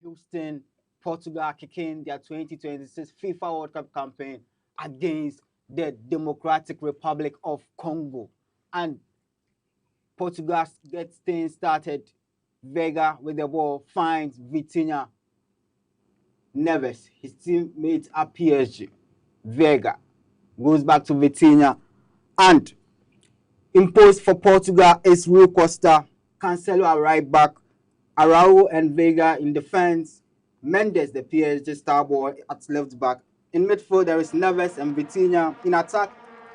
Houston, Portugal kicking their 2026 FIFA World Cup campaign against the Democratic Republic of Congo. And Portugal gets things started. Vega with the ball finds Vitinha Neves, his teammate at PSG. Vega goes back to Vitinha, and imposed for Portugal is Rui Costa, Cancelo at right back, Araujo and Vega in defense, Mendes, the PSG star boy, at left back. In midfield, there is Neves and Vitinha. In attack,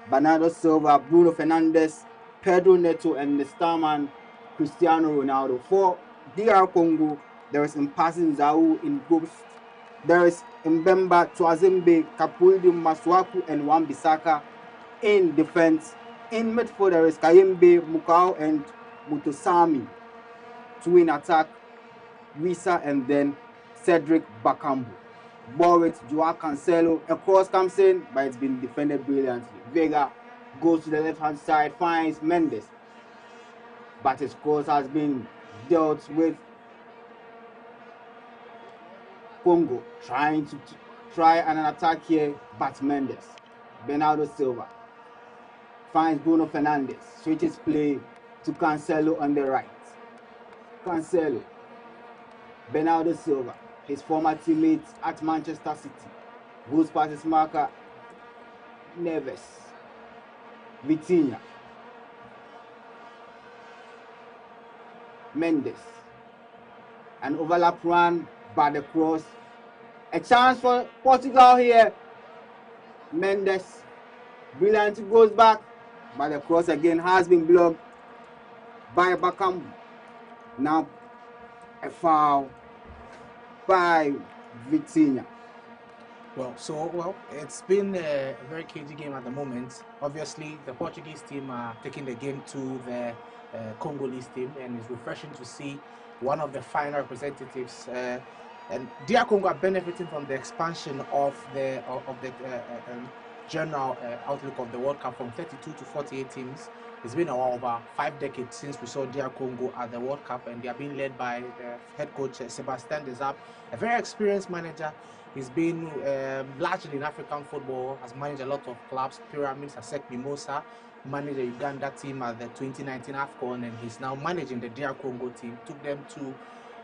Bernardo Silva, Bruno Fernandes, Pedro Neto, and the starman Cristiano Ronaldo. For DR Congo, there is Mpasi Nzau in ghost. There is Mbemba, Twazembe, Kapuidi, Masuaku, and Wan-Bissaka in defense. In midfield, there is Kayembe, Mukau, and Mutosami. Two in attack, Wisa, and then Cedric Bakambu. Ball with Joao Cancelo. A cross comes in, but it's been defended brilliantly. Vega goes to the left-hand side, finds Mendes. But his cross has been dealt with. Congo trying to try an attack here, but Mendes. Bernardo Silva finds Bruno Fernandes. Switches play to Cancelo on the right. Cancelo. Bernardo Silva, his former teammate at Manchester City, goes past his marker. Neves. Vitinha. Mendes. An overlap run by the cross. A chance for Portugal here. Mendes. Brilliant goes back, but the cross again has been blocked by Bakambu. Now a foul by Vitinha. Well, it's been a very cagey game at the moment. Obviously, the Portuguese team are taking the game to the Congolese team, and it's refreshing to see one of the final representatives. And DR Congo are benefiting from the expansion of the general outlook of the World Cup from 32 to 48 teams. It's been over 5 decades since we saw DR Congo at the World Cup, and they are being led by the head coach Sebastien Desabre, a very experienced manager. He's been largely in African football, has managed a lot of clubs, Pyramids, Asec Mimosa, managed the Uganda team at the 2019 AFCON, and he's now managing the DR Congo team. Took them to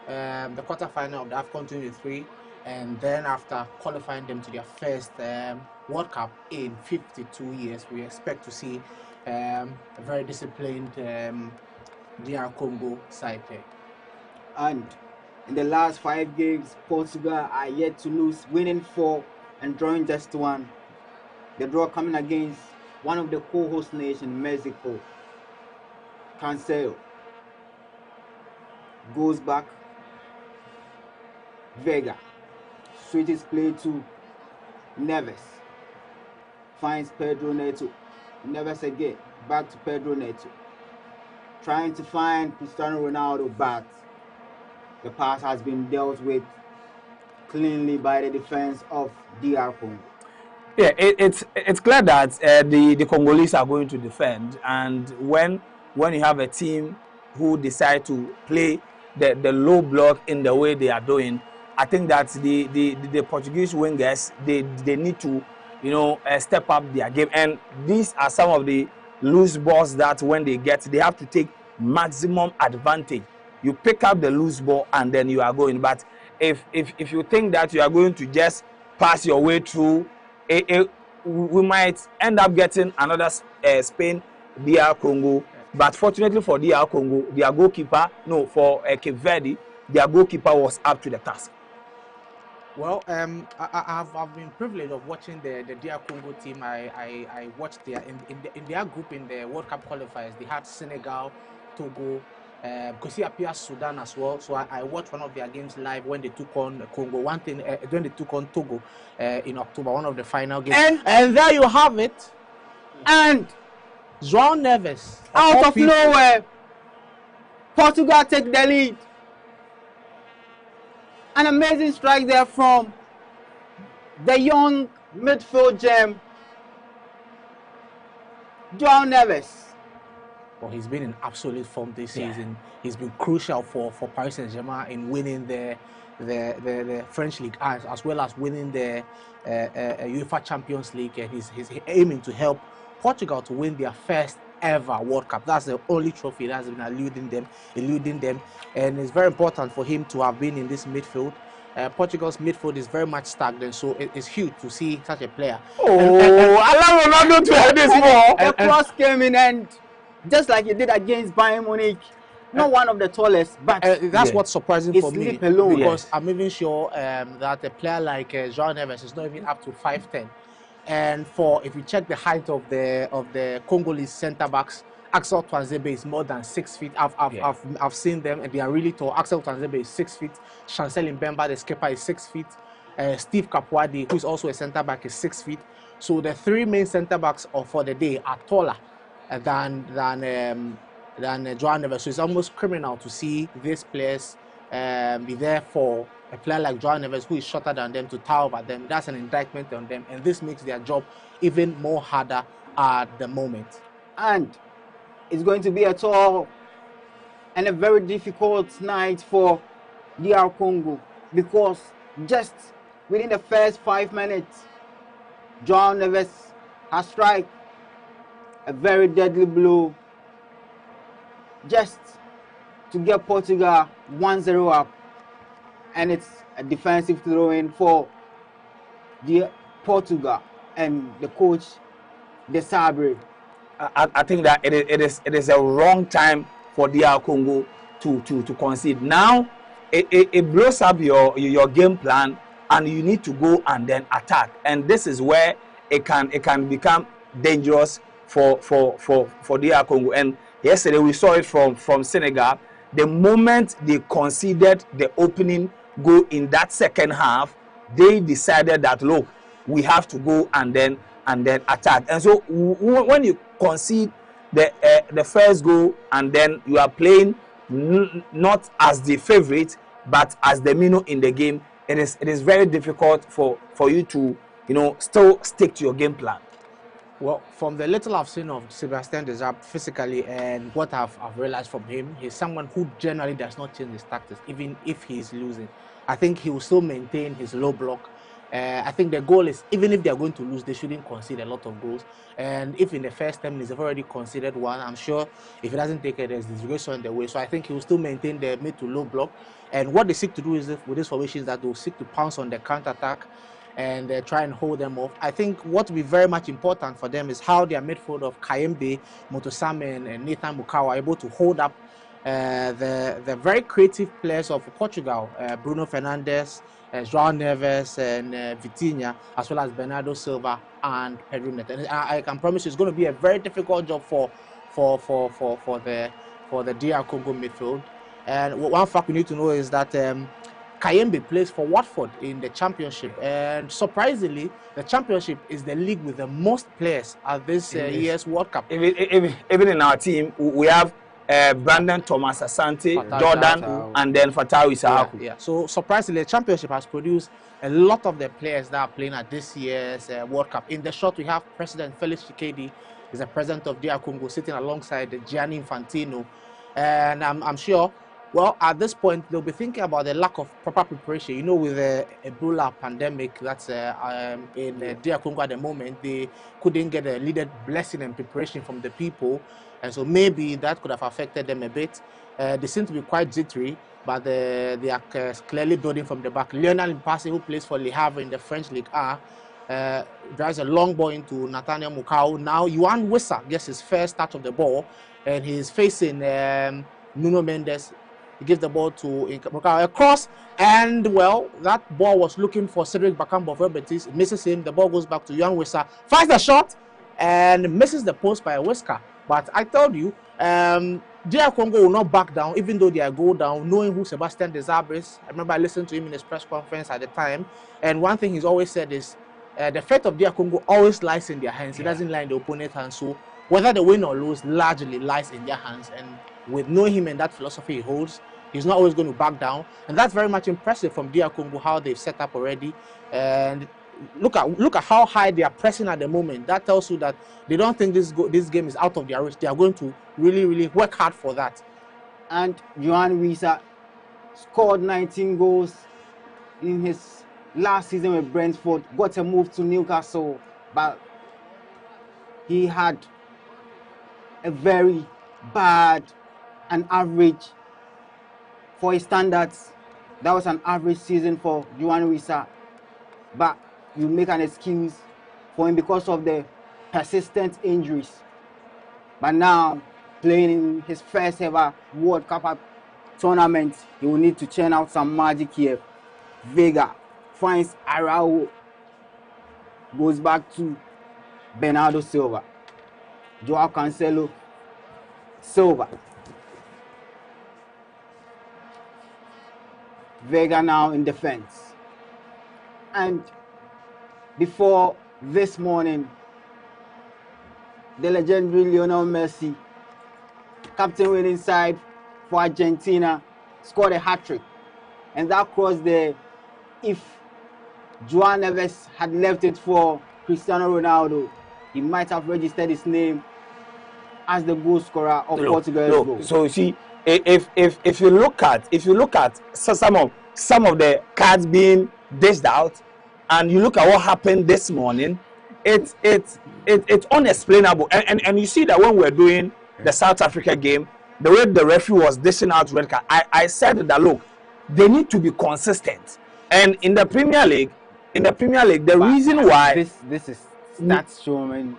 the quarterfinal of the AFCON 23, and then after qualifying them to their first World Cup in 52 years, we expect to see a very disciplined DR Congo side there. And in the last 5 games, Portugal are yet to lose, winning 4 and drawing just 1. The draw coming against one of the co-host nations, Mexico. Cancelo goes back. Vega switches play to Neves. Finds Pedro Neto. Neves again. Back to Pedro Neto. Trying to find Cristiano Ronaldo, but the pass has been dealt with cleanly by the defense of DR Congo. Yeah, it's clear that the Congolese are going to defend, and when you have a team who decide to play the low block in the way they are doing, I think that the Portuguese wingers they need to step up their game, and these are some of the loose balls that when they get, they have to take maximum advantage. You pick up the loose ball and then you are going. But if you think that you are going to just pass your way through, we might end up getting another Spain, DR Congo. But fortunately for DR Congo, their goalkeeper, for Cape Verde, their goalkeeper was up to the task. Well, I've been privileged of watching the DR Congo team. I watched in their group in the World Cup qualifiers. They had Senegal, Togo, because he appears Sudan as well. So I watched one of their games live when they took on Congo. One thing when they took on Togo in October, one of the final games. And there you have it. And Joao Neves, out of nowhere, Portugal take the lead. An amazing strike there from the young midfield gem, Joao Neves. Well, he's been in absolute form this season. He's been crucial for Paris Saint-Germain in winning the French League as well as winning the UEFA Champions League, and he's aiming to help Portugal to win their first ever World Cup. That's the only trophy that has been eluding them, and it's very important for him to have been in this midfield. Portugal's midfield is very much stagnant, so it's huge to see such a player. Allow Ronaldo to have this ball. The cross came in, and just like he did against Bayern Munich, not one of the tallest, but that's what's surprising for me, alone. Because I'm even sure that a player like João Neves is not even up to 5'10", and if you check the height of the Congolese centre backs, Axel Tuanzebe is more than 6 feet. I've seen them, and they are really tall. Axel Tuanzebe is 6 feet. Chancel Mbemba, the skipper, is 6 feet. Steve Kapwadi, who is also a centre back, is 6 feet. So the three main centre backs for the day are taller than João Neves. So it's almost criminal to see these players be there for a player like João Neves, who is shorter than them, to tower over them. That's an indictment on them, and this makes their job even more harder at the moment. And it's going to be a tall and a very difficult night for DR Congo, because just within the first 5 minutes, João Neves has struck a very deadly blow just to get Portugal 1-0 up, and it's a defensive throw-in for the Portugal and the coach De Sabre. I think that it is a wrong time for DR Congo to concede. Now it blows up your game plan, and you need to go and then attack. And this is where it can become dangerous for DR Congo. And yesterday we saw it from Senegal. The moment they conceded the opening goal in that second half, they decided that, look, we have to go and then attack. And so when you concede the first goal, and then you are playing not as the favorite but as the minnow in the game, it is very difficult for you to still stick to your game plan. Well, from the little I've seen of Sebastien Desabre physically, and what I've realized from him, he's someone who generally does not change his tactics, even if he's losing. I think he will still maintain his low block. I think the goal is, even if they are going to lose, they shouldn't concede a lot of goals. And if in the first 10 minutes they've already conceded one, I'm sure if he doesn't take it, there's disregation in the way. So I think he will still maintain the mid to low block. And what they seek to do is, with this formation, is that they'll seek to pounce on the counter-attack and try and hold them off. I think what will be very much important for them is how their midfield of Kayembe, Motosame, and Nathan Bukawa are able to hold up the very creative players of Portugal, Bruno Fernandes, João Neves, and Vitinha, as well as Bernardo Silva and Pedro Neto. And I can promise you it's going to be a very difficult job for the DR Congo midfield. And one fact we need to know is that Kayembe plays for Watford in the Championship, and surprisingly, the Championship is the league with the most players at this year's World Cup. Even in our team, we have Brandon Thomas Asante, Jordan, and then Fatawu Issahaku. Yeah. So surprisingly, the Championship has produced a lot of the players that are playing at this year's World Cup. In the shot, we have President Felix Tshisekedi, is the president of DR Congo, sitting alongside Gianni Infantino, and I'm sure. Well, at this point, they'll be thinking about the lack of proper preparation. You know, with the Ebola pandemic that's in DR Congo at the moment, they couldn't get a needed blessing and preparation from the people. And so maybe that could have affected them a bit. They seem to be quite jittery, but they are clearly building from the back. Lionel Mpasi, who plays for Le Havre in the French League A, drives a long ball into Nathaniel Mukau. Now, Yohan Wissa gets his first touch of the ball, and he's facing Nuno Mendes. He gives the ball to Mukau across, and well, that ball was looking for Cedric Bakambu of Real Betis. Misses him. The ball goes back to Yohan Wissa. Fires the shot and misses the post by a whisker. But I told you, DR Congo will not back down, even though they are go down, knowing who Sebastien Desabre is. I remember I listened to him in his press conference at the time, and one thing he's always said is the fate of DR Congo always lies in their hands. It doesn't lie in the opponent's hands. So whether they win or lose largely lies in their hands. And with knowing him and that philosophy he holds, he's not always going to back down. And that's very much impressive from DR Congo, how they've set up already. And look at how high they are pressing at the moment. That tells you that they don't think this game is out of their reach. They are going to really work hard for that. And Johan Wissa scored 19 goals in his last season with Brentford, got a move to Newcastle, but he had a very bad and average for his standards. That was an average season for Johan Wissa, but you make an excuse for him because of the persistent injuries. But now, playing in his first ever World Cup tournament, he will need to churn out some magic here. Vega finds Araujo, goes back to Bernardo Silva. Joao Cancelo, Silva. Vega now in defense. And before this morning, the legendary Lionel Messi, captain winning side for Argentina, scored a hat-trick. And that crossed there. If João Neves had left it for Cristiano Ronaldo, he might have registered his name as the goal scorer of Portugal's goal. So you see, if you look at some of the cards being dished out, and you look at what happened this morning, it's unexplainable. And you see that when we're doing the South Africa game, the way the referee was dishing out red card, I said that look, they need to be consistent. And in the Premier League, the reason why this is stats showing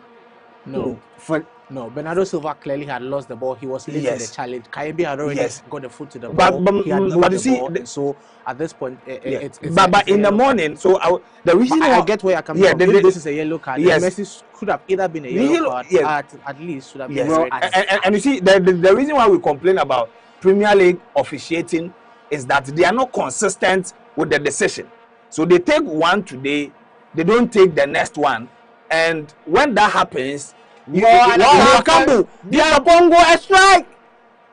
No, Bernardo Silva clearly had lost the ball. He was late in the challenge. Kayembe had already got the foot to the ball. He had moved the ball. So at this point, it's in the morning. So the reason I get where I come from. If this is a yellow card, Messi could have either been a yellow card, at least should have been red. And you see, the reason why we complain about Premier League officiating is that they are not consistent with the decision. So they take one today, they don't take the next one, and when that happens, DR Congo a strike.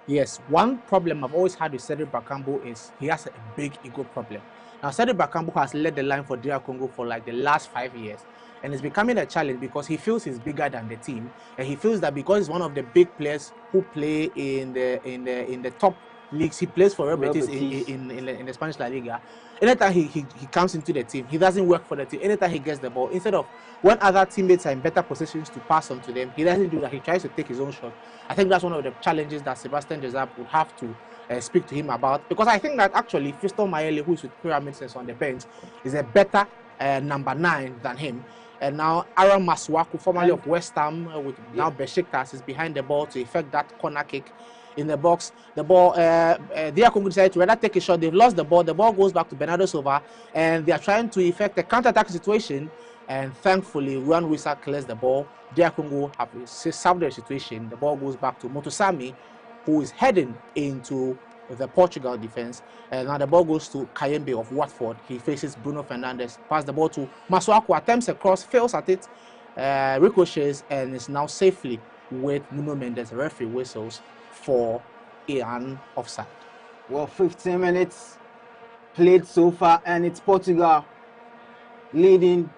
Yes, one problem I've always had with Cedric Bakambu is he has a big ego problem. Now, Cedric Bakambu has led the line for DR Congo for like the last 5 years, and it's becoming a challenge because he feels he's bigger than the team, and he feels that because he's one of the big players who play in the top leagues, he plays for Real Betis in the Spanish La Liga. Anytime he comes into the team, he doesn't work for the team. Anytime he gets the ball, instead of when other teammates are in better positions to pass on to them, he doesn't do that. He tries to take his own shot. I think that's one of the challenges that Sebastian Desailly would have to speak to him about, because I think that actually Fiston Mayele, who is with Pyramids on the bench, is a better number 9 than him. And now Aaron Masuaku, formerly of West Ham, with now Besiktas, is behind the ball to effect that corner kick in the box. The ball, DR Congo decided to rather take a shot. They've lost the ball. The ball goes back to Bernardo Silva, and they are trying to effect a counter-attack situation. And thankfully, Johan Wissa clears the ball. DR Congo have solved their situation. The ball goes back to Motosami, who is heading into the Portugal defense. And now the ball goes to Kayembe of Watford. He faces Bruno Fernandes. Pass the ball to Masuaku. Attempts a cross, fails at it, ricochets, and is now safely with Nuno Mendes. The referee whistles for an offside. Well, 15 minutes played so far, and it's Portugal leading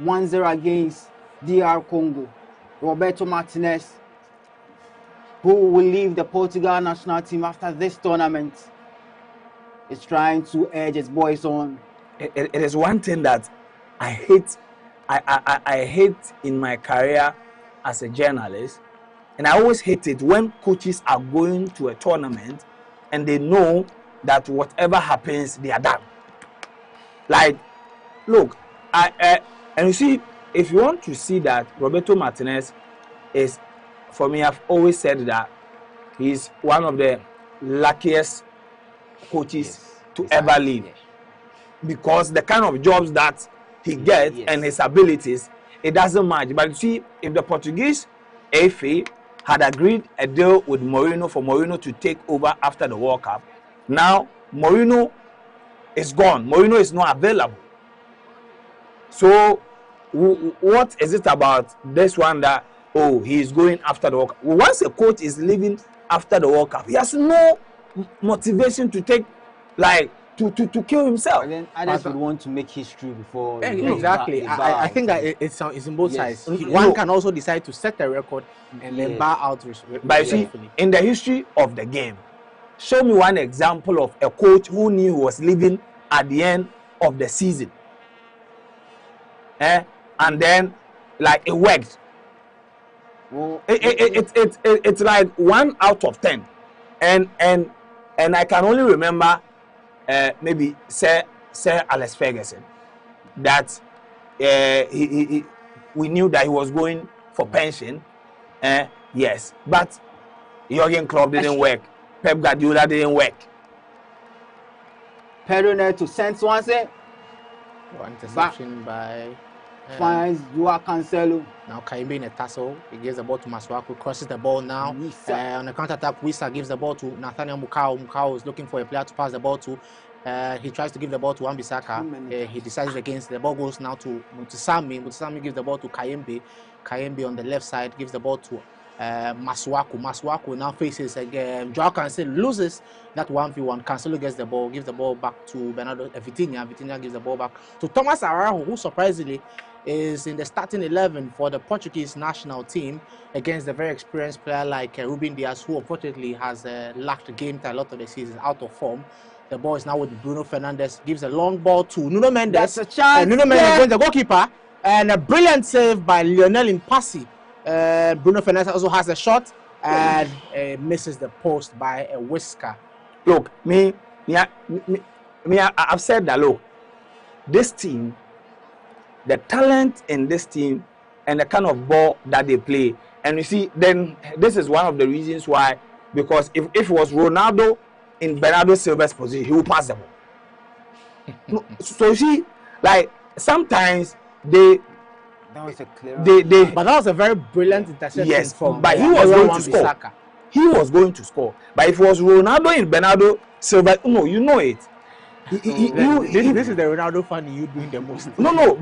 1-0 against DR Congo. Roberto Martinez, who will leave the Portugal national team after this tournament, is trying to urge his boys on. It is one thing that I hate. I hate in my career as a journalist, and I always hate it when coaches are going to a tournament and they know that whatever happens, they are done. Like, look, and you see, if you want to see that Roberto Martinez is, for me, I've always said that he's one of the luckiest coaches to ever leave, because the kind of jobs that he gets and his abilities, it doesn't match. But you see, if the Portuguese FA had agreed a deal with Mourinho for Mourinho to take over after the World Cup, now Mourinho is gone. Mourinho is not available. So what is it about this one that, oh, he is going after the World Cup? Once a coach is leaving after the World Cup, he has no motivation to to kill himself. But then others would want to make history before. Exactly. I think that it's in both sides. One can also decide to set a record and then bow out. But you see, in the history of the game, show me one example of a coach who knew he was leaving at the end of the season. And then, like, it worked. Well, it's like 1 out of 10. And I can only remember maybe Sir Alex Ferguson, that we knew that he was going for pension. Yes, but Jurgen Klopp didn't work. Pep Guardiola didn't work. Pedro Neto sends one say. Interception by finds Joao Cancelo. Now Kaimbe in a tussle. He gives the ball to Masuaku, crosses the ball now. On the counter-attack, Wissa gives the ball to Nathaniel Mukau. Mukau is looking for a player to pass the ball to. He tries to give the ball to Wan-Bissaka. He decides against. The ball goes now to Mutsami. Mutsami gives the ball to Kayembe. Kayembe on the left side gives the ball to Masuaku. Masuaku now faces again. Joao Cancelo loses that 1v1. Cancelo gets the ball, gives the ball back to Bernardo Vitinha. Vitinha gives the ball back to Thomas Araujo, who surprisingly is in the starting 11 for the Portuguese national team against a very experienced player like Ruben Dias, who unfortunately has lacked game time a lot of the season, out of form. The ball is now with Bruno Fernandes, gives a long ball to Nuno Mendes. That's a chance. Nuno Mendes wins the goalkeeper, and a brilliant save by Lionel Impassi. Bruno Fernandes also has a shot and misses the post by a whisker. Look, I've said that, look, this team, the talent in this team and the kind of ball that they play, and you see, then this is one of the reasons why, because if it was Ronaldo in Bernardo Silva's position, he would pass the ball. So you see, like, sometimes that was a clear. But that was a very brilliant interception. Yes, from but he was going to score. He was going to score. But if it was Ronaldo in Bernardo Silva, no, you know it. This is the Ronaldo fan you doing the most. No.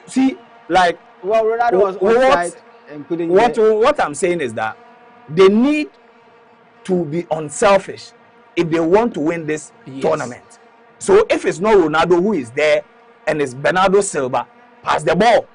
See, like, well, Ronaldo was offside and couldn't. What I'm saying is that they need to be unselfish if they want to win this tournament. So if it's not Ronaldo who is there and it's Bernardo Silva, pass the ball.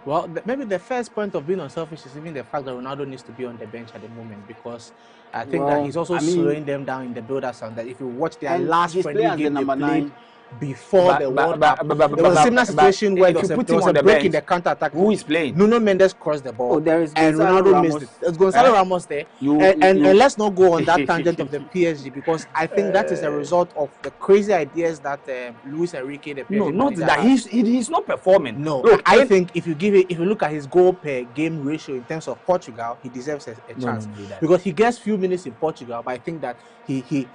Well, maybe the first point of being unselfish is even the fact that Ronaldo needs to be on the bench at the moment, because I think that he's also slowing them down in the build-up. And that if you watch their last friendly game they played before the World Cup, there was a similar situation where there was a break in the counter-attack. Who is playing? Nuno Mendes crossed the ball, and Ronaldo missed it. It's Gonzalo Ramos there. And let's not go on that tangent of the PSG, because I think that is a result of the crazy ideas that Luis Enrique, the PSG No, not that he's not performing. No, look, I think if you look at his goal per game ratio in terms of Portugal, he deserves a chance, because he gets few minutes in Portugal. But I think that he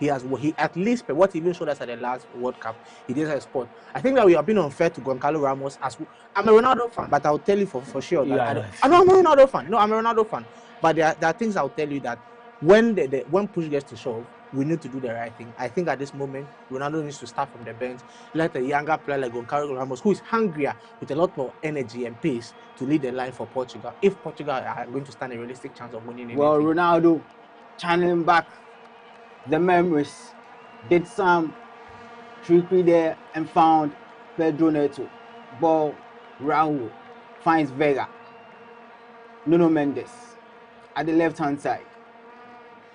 at least what he even showed us at the last World Cup, he did a sport. I think that we have been unfair to Gonzalo Ramos. I'm a Ronaldo fan, but I'll tell you for sure that I'm a Ronaldo fan. No, I'm a Ronaldo fan. But there are things I'll tell you that when push gets to shove, we need to do the right thing. I think at this moment, Ronaldo needs to start from the bench. Let a younger player like Gonzalo Ramos, who is hungrier with a lot more energy and pace, to lead the line for Portugal, if Portugal are going to stand a realistic chance of winning anything. Well, Ronaldo, channeling back the memories, did some trickery there and found Pedro Neto. Ball, Raul finds Vega. Nuno Mendes at the left-hand side.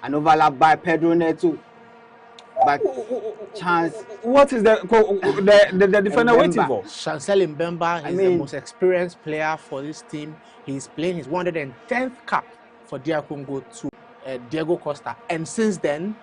An overlap by Pedro Neto. But chance. What is the defender waiting for? Chancel Mbemba is the most experienced player for this team. He's playing his 110th cap for DR Congo to Diego Costa. And since then,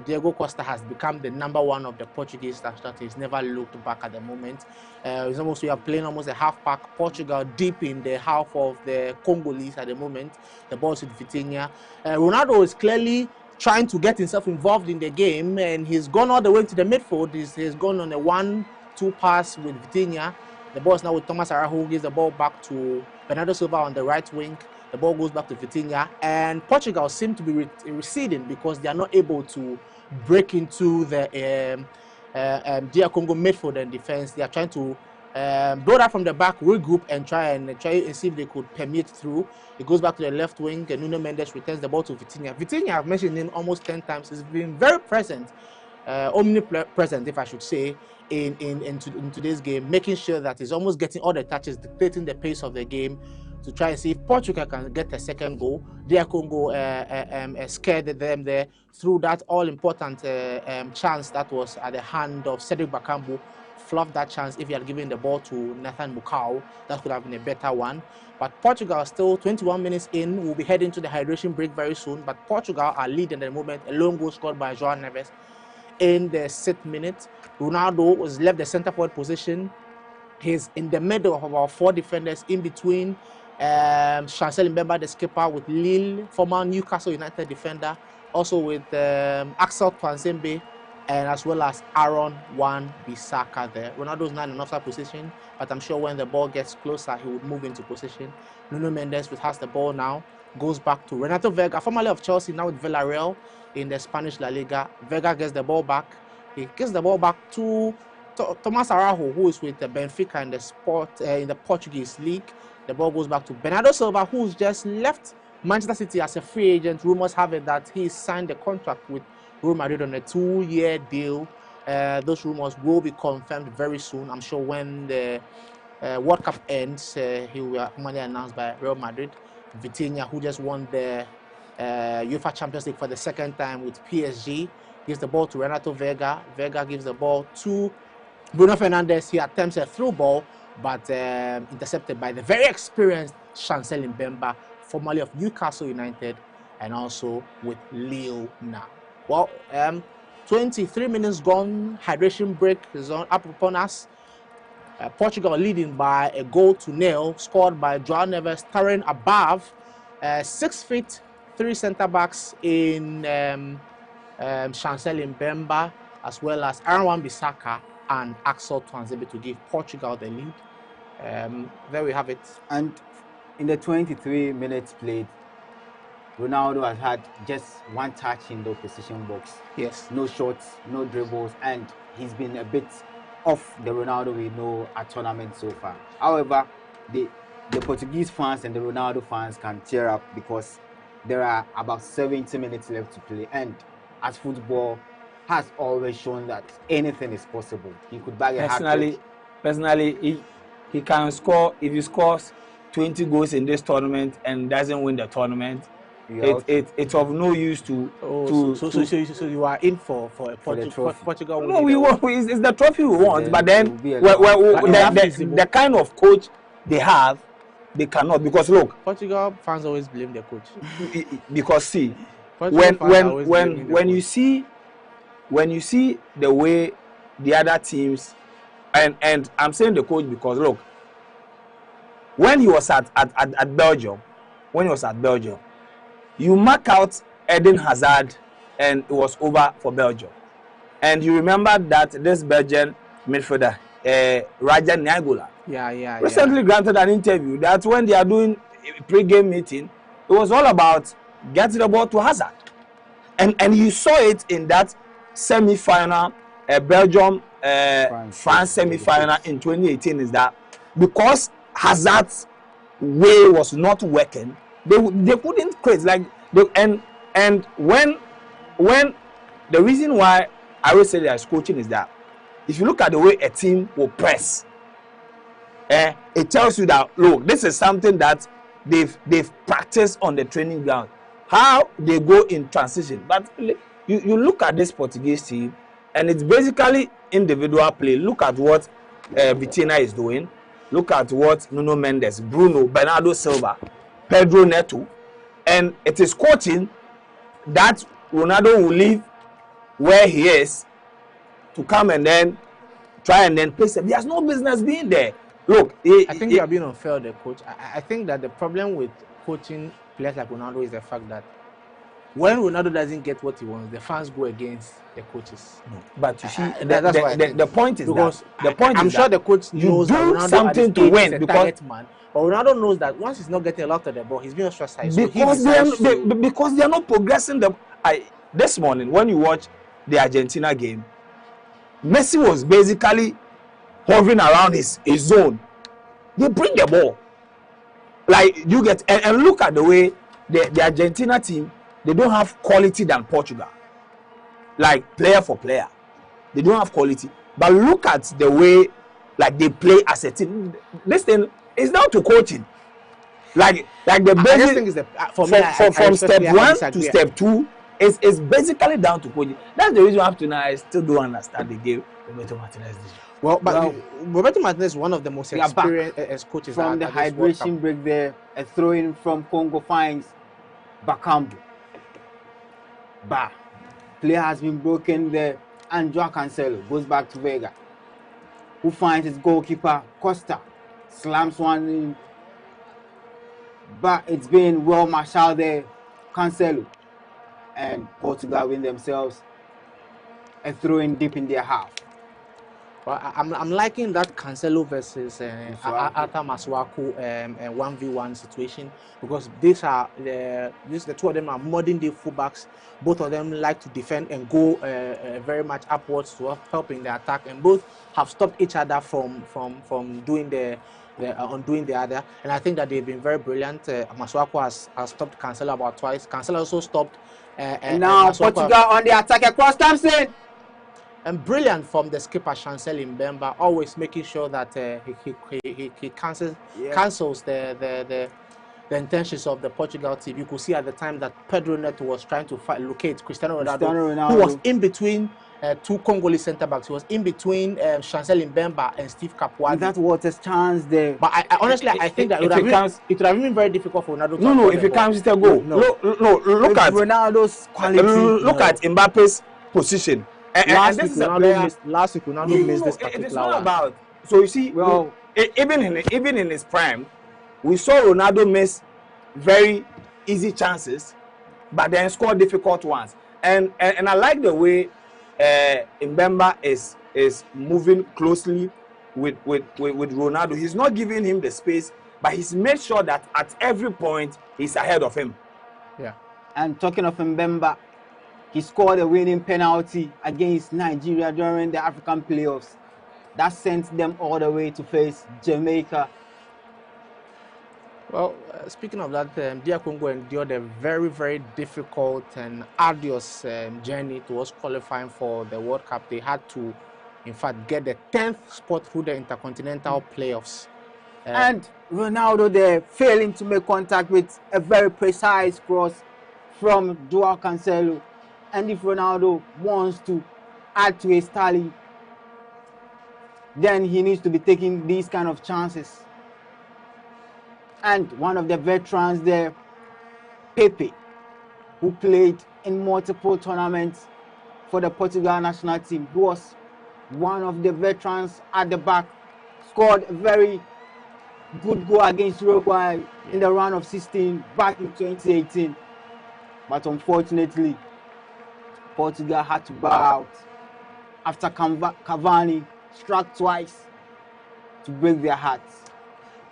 Diego Costa has become the #1 of the Portuguese national team. He's never looked back at the moment. We are playing almost a half-pack. Portugal deep in the half of the Congolese at the moment. The ball is with Vitinha. Ronaldo is clearly trying to get himself involved in the game, and he's gone all the way to the midfield. He's gone on a 1-2 pass with Vitinha. The ball is now with Thomas Araujo, who gives the ball back to Bernardo Silva on the right wing. The ball goes back to Vitinha, and Portugal seem to be receding because they are not able to break into the DR Congo midfield and defense. They are trying to build up from the back, regroup, and try and see if they could permeate through. It goes back to the left wing, and Nuno Mendes returns the ball to Vitinha. Vitinha, I've mentioned him almost 10 times. He's been very present omnipresent, if I should say, in today's game, making sure that he's almost getting all the touches, dictating the pace of the game to try and see if Portugal can get a second goal. DR Congo scared them there through that all-important chance that was at the hand of Cedric Bakambu. Fluffed that chance. If he had given the ball to Nathan Mukau, that could have been a better one. But Portugal still 21 minutes in. We'll be heading to the hydration break very soon. But Portugal are leading at the moment. A lone goal scored by João Neves in the 6th minute. Ronaldo was left the center forward position. He's in the middle of our 4 defenders, in between Chancel Mbemba, the skipper, with Lille, former Newcastle United defender, also with Axel Twanzembe, and as well as Aaron Wan-Bissaka there. Ronaldo's not in an offside position, but I'm sure when the ball gets closer, he would move into position. Nuno Mendes, which has the ball now, goes back to Renato Vega, formerly of Chelsea, now with Villarreal in the Spanish La Liga. Vega gets the ball back. He gives the ball back to Thomas Araujo, who is with Benfica in the Portuguese league. The ball goes back to Bernardo Silva, who's just left Manchester City as a free agent. Rumors have it that he signed a contract with Real Madrid on a 2-year deal. Those rumors will be confirmed very soon. I'm sure when the World Cup ends, he will be formally announced by Real Madrid. Vitinha, who just won the UEFA Champions League for the 2nd time with PSG, gives the ball to Renato Vega. Vega gives the ball to Bruno Fernandes. He attempts a through ball, but intercepted by the very experienced Chancel Mbemba, formerly of Newcastle United, and also with Lille now. Well, 23 minutes gone. Hydration break is up upon us. Portugal leading by a 1-0, scored by João Neves, starring above 6 feet 3 centre backs in Chancel Mbemba, as well as Aaron Wan-Bissaka and Axel Twanzembe to give Portugal the lead. There we have it. And in the 23 minutes played, Ronaldo has had just 1 touch in the opposition box. Yes. No shots, no dribbles, and he's been a bit off the Ronaldo we know at tournament so far. However, the Portuguese fans and the Ronaldo fans can cheer up because there are about 70 minutes left to play, and as football has always shown that anything is possible. He could bag a hat-trick. Personally, he can score. If he scores 20 goals in this tournament and doesn't win the tournament, it's of no use to. So you are in for Portugal. No, we want. It's the trophy we want, but then the kind of coach they have, they cannot, because look, Portugal fans always blame the coach. Because see, when you see the way the other teams, and I'm saying the coach because look, when he was at Belgium, you mark out Eden Hazard and it was over for Belgium. And you remember that this Belgian midfielder, Raja Niagola, recently granted an interview that when they are doing a pre-game meeting, it was all about getting the ball to Hazard. And you saw it in that semi-final, Belgium France semi-final in 2018, is that because Hazard's way was not working, they couldn't create and when the reason why I always say that as coaching is that if you look at the way a team will press, it tells you that look, this is something that they've practiced on the training ground, how they go in transition. But you look at this Portuguese team and it's basically individual play. Look at what Vitinha is doing. Look at what Nuno Mendes, Bruno, Bernardo Silva, Pedro Neto, and it is coaching that Ronaldo will leave where he is to come and then try and then place him. He has no business being there. Look, I think you are being unfair, the coach. I think that the problem with coaching players like Ronaldo is the fact that when Ronaldo doesn't get what he wants, the fans go against the coaches. No. But you see, the point is because that I'm sure the coach knows do that Ronaldo something to win because man. But Ronaldo knows that once he's not getting a lot of the ball, he's being ostracized. Because they are not progressing. This morning, when you watch the Argentina game, Messi was basically hovering around his zone. They bring the ball. Like you get and look at the way the Argentina team, they don't have quality than Portugal. Like player for player. they don't have quality. But look at the way like they play as a team. This thing is down to coaching. Like the basic, I just think is the for me, from step one disagree. to step two is basically down to coaching. That's the reason up to now I still don't understand the game Roberto Martinez did. Well, but Roberto Martinez is one of the most experienced coaches from the hydration break there. A throw-in from Congo finds Bakambu. Play has been broken there, and Joao Cancelo goes back to Vega, who finds his goalkeeper Costa, slams one in, but it's been well marshaled there. Cancelo and Portugal win themselves a throw-in deep in their half. Well, I'm liking that Cancelo versus Arthur Masuaku 1v1 situation, because the two of them are modern day fullbacks. Both of them like to defend and go very much upwards to help in the attack, and both have stopped each other from doing undoing the other. And I think that they've been very brilliant. Masuaku has stopped Cancelo about twice. Cancelo also stopped. And now Masuaku Portugal on the attack across Thompson. And brilliant from the skipper Chancel Mbemba, always making sure that he cancels the intentions of the Portugal team. You could see at the time that Pedro Neto was trying to locate Cristiano Ronaldo, who was in between two Congolese centre backs. He was in between Chancel Mbemba and Steve Capuadi. That was a chance there. But I honestly think that it would have been very difficult for Ronaldo. No, if it comes, it's a goal. No, look at Ronaldo's quality. Look at Mbappe's position. Last week Ronaldo missed this particular it's not about. So you see, even in his prime, we saw Ronaldo miss very easy chances, but then score difficult ones. And I like the way Mbemba is moving closely with Ronaldo. He's not giving him the space, but he's made sure that at every point he's ahead of him. Yeah. And talking of Mbemba, he scored a winning penalty against Nigeria during the African playoffs. That sent them all the way to face Jamaica. Well, speaking of that, DR Congo endured a very, very difficult and arduous journey towards qualifying for the World Cup. They had to, in fact, get the 10th spot through the intercontinental playoffs. And Ronaldo there failing to make contact with a very precise cross from Joao Cancelo. And if Ronaldo wants to add to his tally, then he needs to be taking these kind of chances. And one of the veterans there, Pepe, who played in multiple tournaments for the Portugal national team, who was one of the veterans at the back, scored a very good goal against Uruguay in the round of 16 back in 2018. But unfortunately, Portugal had to bow out after Cavani struck twice to break their hearts.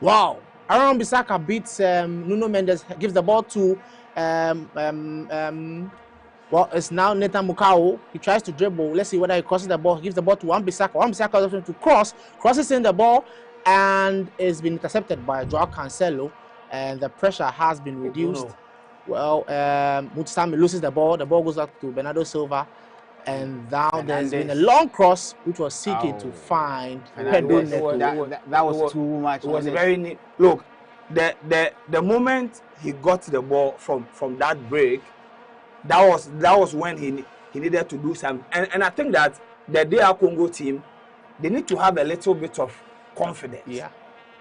Wow. Aaron Bissaka beats Nuno Mendes, gives the ball to it's now Nathan Mukau. He tries to dribble. Let's see whether he crosses the ball. He gives the ball to Wan-Bissaka. Wan-Bissaka is to crosses in the ball, and it's been intercepted by Joao Cancelo, and the pressure has been reduced. Well, Mutsami loses the ball. The ball goes up to Bernardo Silva, and now there's been a long cross which was seeking to find Pedro Neto. That was too much. It was very neat. Look, the moment he got the ball from that break, that was when he needed to do something. And I think that the DR Congo team, they need to have a little bit of confidence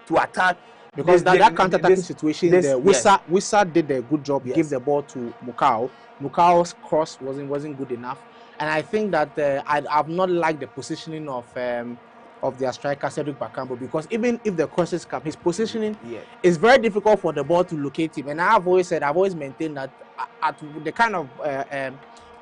to attack. Because that counter-attacking situation, Wissa did a good job. He gave the ball to Mukau. Mukau's cross wasn't good enough, and I think that I've not liked the positioning of their striker Cedric Bakambu, because even if the crosses come, his positioning is very difficult for the ball to locate him. And I've always maintained that at the kind of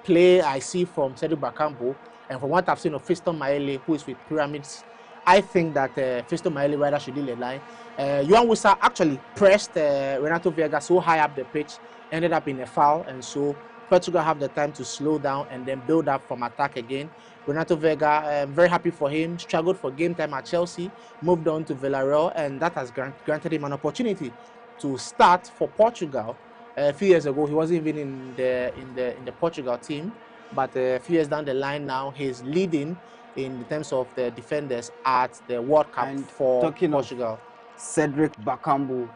play I see from Cedric Bakambu, and from what I've seen of Fiston Maele, who is with Pyramids, I think that Fiston Maele rather should lead the line. Yohan Wissa actually pressed Renato Vega so high up the pitch, ended up in a foul, and so Portugal have the time to slow down and then build up from attack again. Renato Vega, very happy for him, struggled for game time at Chelsea, moved on to Villarreal, and that has granted him an opportunity to start for Portugal. A few years ago, he wasn't even in the Portugal team. but a few years down the line now, he's leading in terms of the defenders at the World Cup And for talking of Portugal. Cedric Bakambu,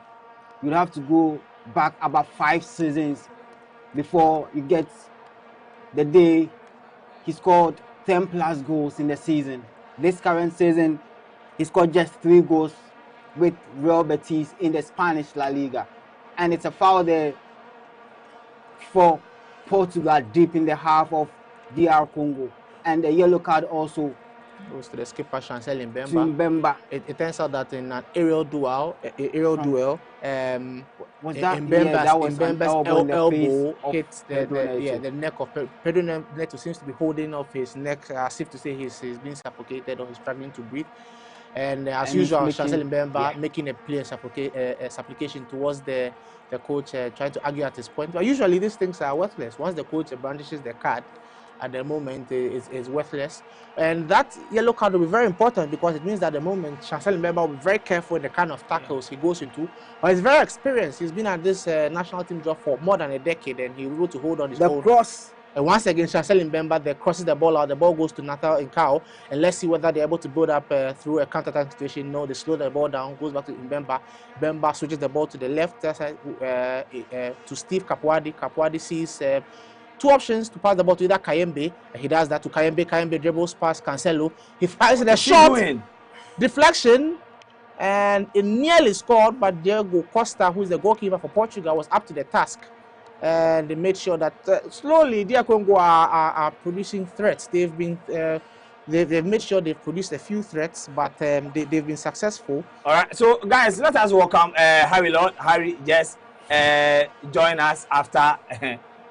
you'd have to go back about 5 seasons before you get the day he scored 10 plus goals in the season. This current season, he scored just 3 goals with Real Betis in the Spanish La Liga. And it's a foul there for Portugal deep in the half of DR Congo. And the yellow card also Goes to the skipper Chancel to Mbemba. Mbemba. It turns out that in an aerial duel, Was that? That was an Mbemba's elbow in the elbow face of hit Pedro Neto. the neck of Pedro Neto. Seems to be holding off his neck as if to say he's being suffocated or he's struggling to breathe. And as usual, Chancel Mbemba making a play supplication towards the coach, trying to argue at his point. But usually these things are worthless. Once the coach brandishes the card, at the moment is worthless. And that yellow card will be very important because it means that at the moment Chancel Mbemba will be very careful in the kind of tackles he goes into. But he's very experienced. He's been at this national team job for more than a decade, and he will be able to hold on his own. The cross. And once again, Chancel Mbemba, they crosses the ball out. The ball goes to Natal Nkao, and let's see whether they're able to build up through a counter-attack situation. No, they slow the ball down, goes back to Mbemba. Mbemba switches the ball to the left side to Steve Kapuadi. Kapuadi sees 2 options to pass the ball to either Kayembe. He does that to Kayembe. Kayembe dribbles past Cancelo. He fires a shot, deflection, and it nearly scored, but Diego Costa, who is the goalkeeper for Portugal, was up to the task. And they made sure that slowly DR Congo are producing threats. They've been they've made sure they've produced a few threats, but they've been successful. All right, so guys, let us welcome Harry Lord. Harry, just join us after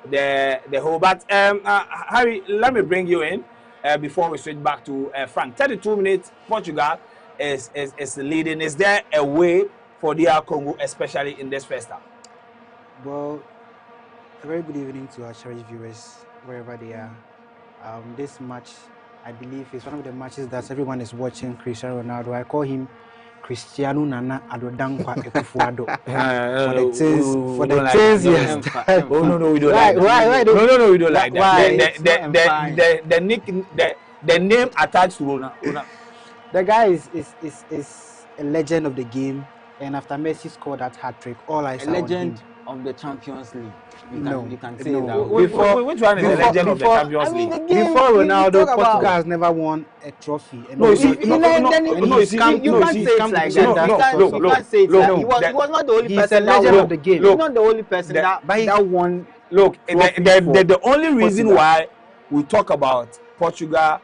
the whole. But Harry, let me bring you in before we switch back to Frank. 32 minutes. Portugal is leading. Is there a way for DR Congo, especially in this first half? Well, a very good evening to our cherished viewers wherever they are. This match, I believe, is one of the matches that everyone is watching. Cristiano Ronaldo, I call him Cristiano Nana Adodankwa Ekufuado. For the things he has done. Oh no, we don't like that. Why? No, we don't like that. Why? The name attached to Ronaldo. The guy is a legend of the game, and after Messi scored that hat-trick, all I saw A legend on him, of the Champions League. You can say no. that. Which one is the legend of the Champions League? Before Ronaldo, Portugal has never won a trophy. And No, you see, You can't say it like that. You can't say it like that. He was not the only He's a person legend of the game. He's not the only person that won. Look, the only reason Portugal. why we talk about Portugal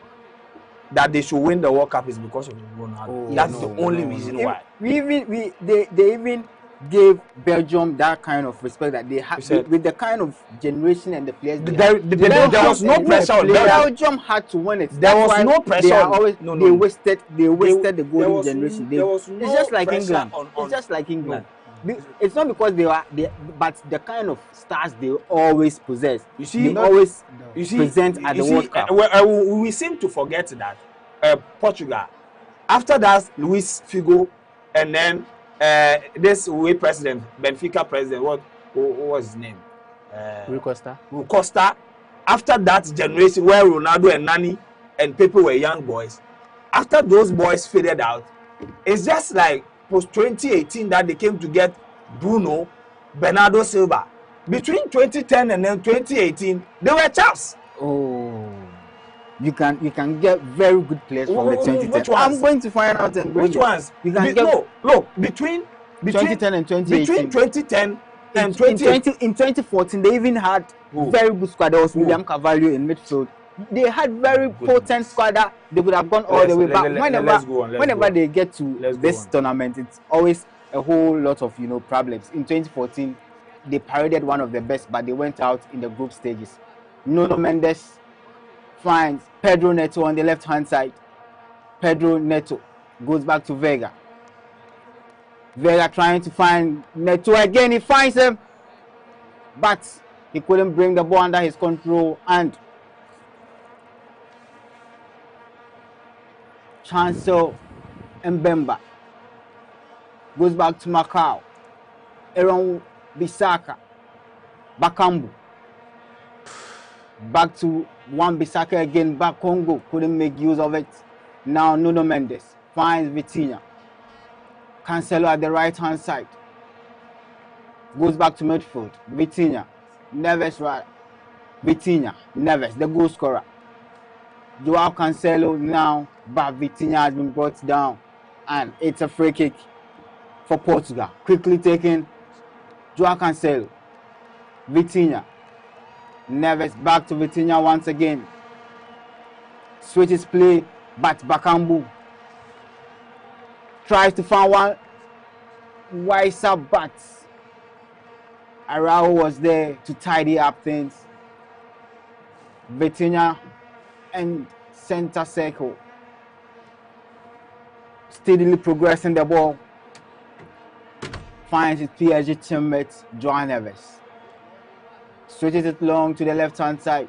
that they should win the World Cup is because of Ronaldo. Oh, That's no, the only no, reason no. why. They even gave Belgium that kind of respect that they had with the kind of generation and the players. There was no pressure on Belgium. Belgium had to win it. There was no pressure. They are always they wasted the golden was generation. there was no It's just like pressure England. on- It's just like England. It's not because but the kind of stars they always possess. You see, they always you see, present at the World Cup. We seem to forget that Portugal, after that, Luis Figo, and then this way president, Benfica president, what was his name? Rui Costa. Rui Costa. After that generation where Ronaldo and Nani and Pepe were young boys, after those boys faded out, it's just like post 2018 that they came to get Bruno, Bernardo Silva. Between 2010 and then 2018, they were chaps. Oh, you can get very good players from the 2010. Which ones? I'm going to find out. Which ones? You can get look, between 2010 and 2018. Between 2010 and in 2014, they even had very good squad. There was William Carvalho in midfield. They had very potent squad that they would have gone all the way back. Whenever they get to this tournament, it's always a whole lot of problems. In 2014, they paraded one of the best, but they went out in the group stages. Nuno Mendes finds Pedro Neto on the left-hand side. Pedro Neto goes back to Vega. Vega trying to find Neto again. He finds him, but he couldn't bring the ball under his control. And Chancel Mbemba goes back to Macau. Aaron Bissaka, Bakambu. Back to Wan-Bissaka again, back Congo, couldn't make use of it. Now Nuno Mendes finds Vitinha. Cancelo at the right-hand side. Goes back to midfield. Vitinha. Neves, right. Vitinha. Neves, the goal scorer. Joao Cancelo now, but Vitinha has been brought down. And it's a free kick for Portugal. Quickly taken. Joao Cancelo. Vitinha. Neves back to Vitinha once again. Switches play, but Bakambu tries to find one wiser, but Araujo was there to tidy up things. Vitinha and center circle, steadily progressing the ball. Finds his PSG teammate Joao Neves. Switches it long to the left-hand side.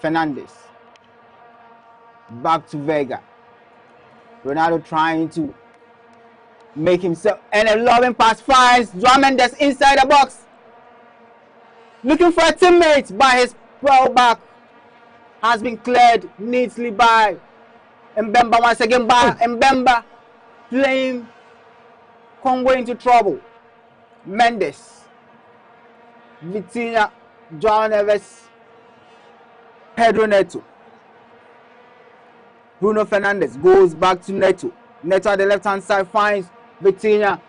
Fernandes. Back to Vega. Ronaldo trying to make himself, and a loving pass finds Joao Mendes inside the box. Looking for a teammate, but his well back has been cleared neatly by Mbemba once again. By Mbemba playing Congo into trouble. Mendes. Vitinha, Joao Neves, Pedro Neto. Bruno Fernandes goes back to Neto. Neto at the left-hand side finds Vitinha.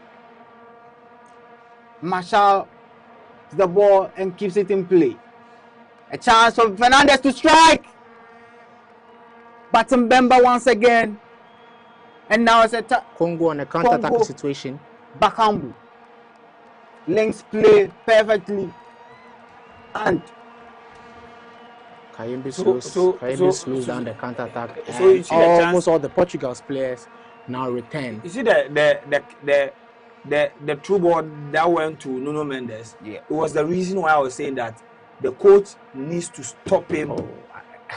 Marshall the ball and keeps it in play. A chance for Fernandes to strike. But Mbemba once again. And now it's a Congo on a counter-attack situation. Bakambu links play perfectly. And Kayembe slows down the counter-attack. So you see almost all the Portugal's players now return. You see the true ball that went to Nuno Mendes. Yeah. It was the reason why I was saying that the coach needs to stop him.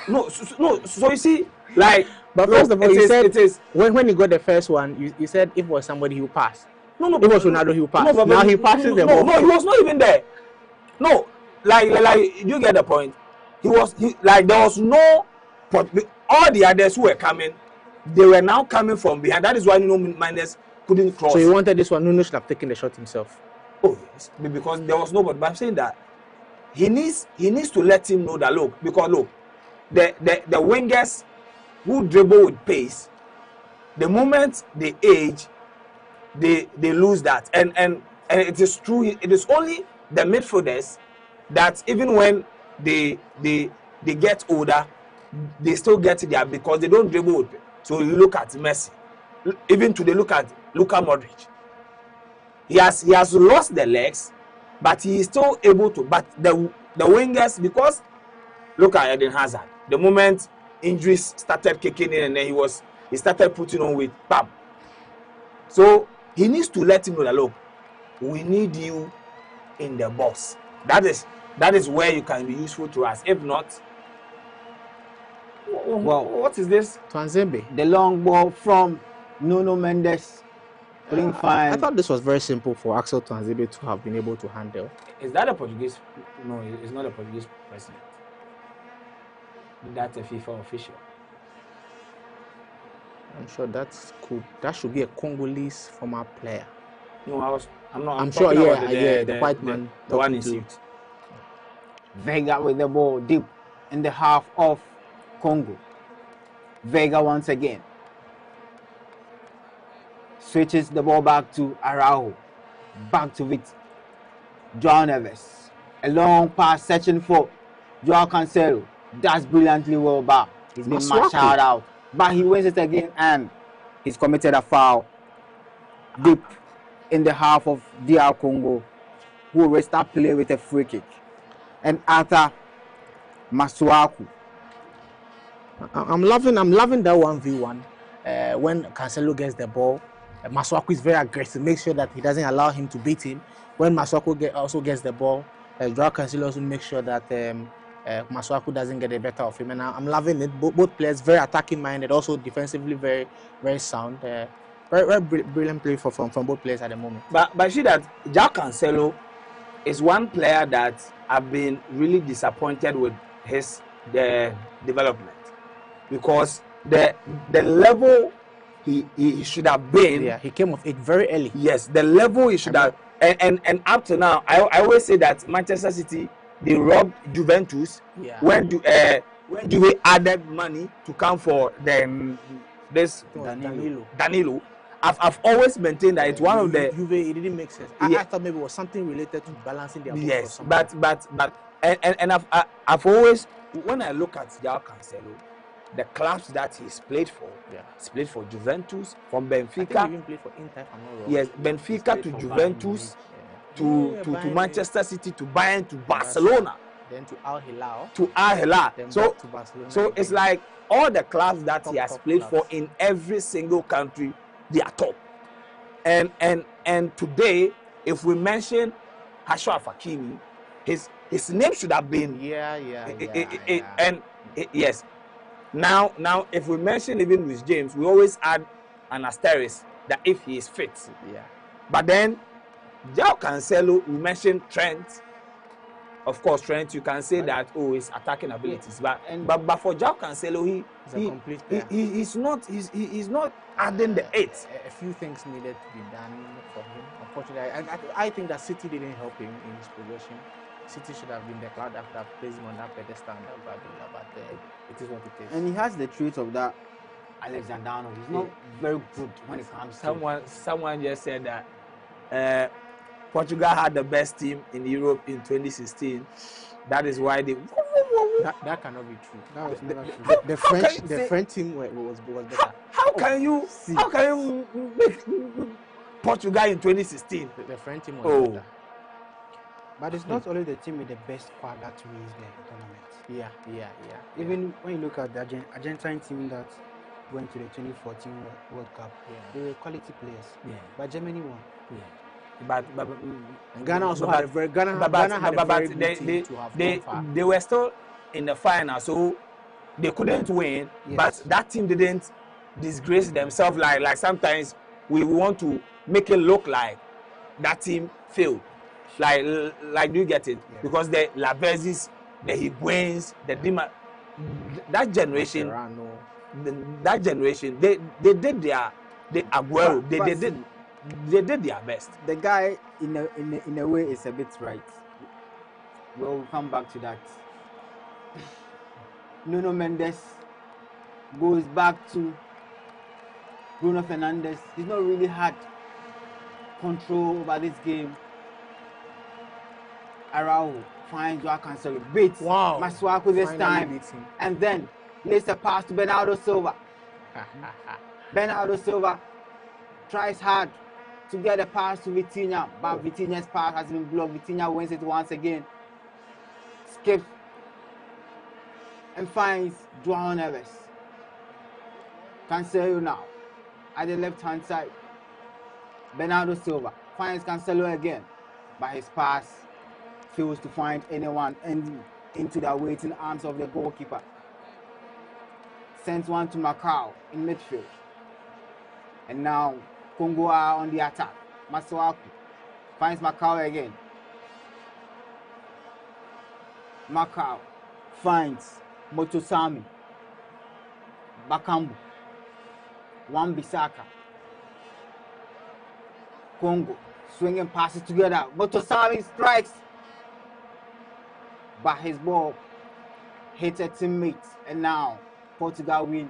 No. So you see, like, but first of all, you said it is when he got the first one, you said if it was somebody who passed. No, It was Ronaldo who passed. No, now he passes the ball. No, he was not even there. No, like you get the point. There was no, but all the others who were coming, they were now coming from behind. That is why Nuno Mendes couldn't cross. So he wanted this one. Nuno should have taken the shot himself. Oh yes, because there was nobody. But I'm saying that he needs to let him know that look, the wingers who dribble with pace, the moment they age, they lose that, and it is true. It is only the midfielders that even when they get older, they still get there because they don't dribble with pace. So you look at Messi, even today look at Luka Modric. He has lost the legs, but he is still able to. But the wingers, because look at Eden Hazard. The moment injuries started kicking in, and then he started putting on weight. Bam. So he needs to let him know that look, we need you in the box. That is where you can be useful to us. If not, well, what is this? Twanzebe. The long ball from Nuno Mendes. Couldn't find. I thought this was very simple for Axel Twanzebe to have been able to handle. Is that a Portuguese? No, it's not a Portuguese president. That's a FIFA official. I'm sure that's cool. That should be a Congolese former player. No, I'm sure. Yeah, the white man. The one in suit. Vega with the ball deep in the half of Congo. Vega once again switches the ball back to Araujo. Back to it. Joao Neves. A long pass searching for Joao Cancelo. That's brilliantly well back. He's been mashed out. But he wins it again and he's committed a foul deep in the half of DR Congo, who will start play with a free kick. And Arthur Masuaku. I'm loving that 1v1. When Cancelo gets the ball, Masuaku is very aggressive. Make sure that he doesn't allow him to beat him. When Masuaku also gets the ball, Joao Cancelo also makes sure that Masuaku doesn't get the better of him. And I'm loving it. Both players very attacking minded, also defensively very, very sound. Very brilliant play from both players at the moment. But I see that Joao Cancelo is one player that I've been really disappointed with the development, because the level he should have been. Yeah, he came of age very early. Yes, the level he should have, and up to now, I always say that Manchester City, they robbed Juventus. Yeah. When Juve added money to come for them, this It was Danilo. Danilo. I've always maintained that it's one of the Juve. It didn't make sense. I thought maybe it was something related to balancing their books or yes, something. but and I've always, when I look at João Cancelo, the clubs that he's played for, he's played for Juventus, from Benfica. I think he even played for Inter, if I'm not wrong. Yes, Benfica to Juventus, to Manchester City, to Bayern, to Barcelona, then to Al Hilal. So to Barcelona, so it's like all the clubs that he has played clubs for in every single country, they are top. And today, if we mention Ashraf Hakimi, his name should have been and yes. Now if we mention even Luis James, we always add an asterisk that if he is fit. Yeah. But then João Cancelo, we mentioned Trent. Of course, Trent, you can say that his attacking abilities, but for João Cancelo, he's not adding the 8. A few things needed to be done for him. Unfortunately, I think that City didn't help him in his progression. City should have been the club that have placed him on that pedestal, but it is what it is. And he has the traits of that Alexander Arnold. He's not very good when it comes to. Someone just said that Portugal had the best team in Europe in 2016. That is why they. That cannot be true. That was never true. The French team was better. How can you make Portugal in 2016? The French team was better. But it's not only the team with the best squad that wins the tournament. Yeah. Even when you look at the Argentine team that went to the 2014 World Cup, they were quality players. Yeah. But Germany won. Yeah. But Ghana also had a very good team to have gone far. They were still in the final, so they couldn't win. Yes. But that team didn't disgrace themselves like sometimes we want to make it look like that team failed. Like do you get it? Yeah. Because the Lavezis, the Higuains, the Dima, that generation, they did their Aguero, they did their best. The guy in a way is a bit right. We'll come back to that. Nuno Mendes goes back to Bruno Fernandes. He's not really had control over this game. Araujo finds João Cancelo, beats Masuaku this time, and then lays a pass to Bernardo Silva. Bernardo Silva tries hard to get a pass to Vitinha, but Vitinha's pass has been blocked. Vitinha wins it once again, skips and finds João Neves. Cancelo now at the left-hand side. Bernardo Silva finds Cancelo again, but his pass fails to find anyone and into the waiting arms of the goalkeeper. Sends one to Macau in midfield. And now Congo are on the attack. Masuaku finds Macau again. Macau finds Motosami. Bakambu. Wan-Bissaka. Congo swinging passes together. Motosami strikes, but his ball hits a teammate, and now Portugal win.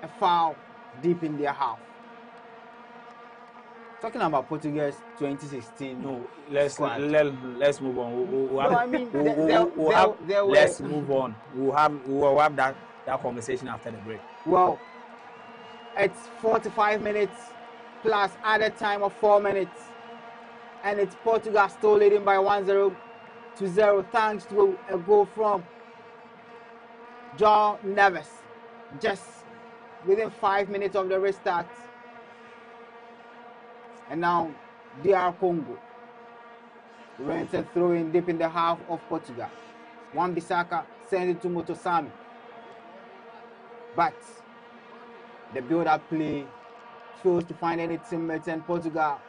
A foul deep in their half. Talking about Portugal's 2016. No, let's move on. Let's move on. We'll have that conversation after the break. Well, it's 45 minutes plus added time of 4 minutes, and it's Portugal still leading by 1-0 to 0 thanks to a goal from João Neves just within 5 minutes of the restart. And now DR Congo runs a throw in deep in the half of Portugal. Wan-Bissaka sends it to Motosami, but the build-up play fails to find any teammates, and Portugal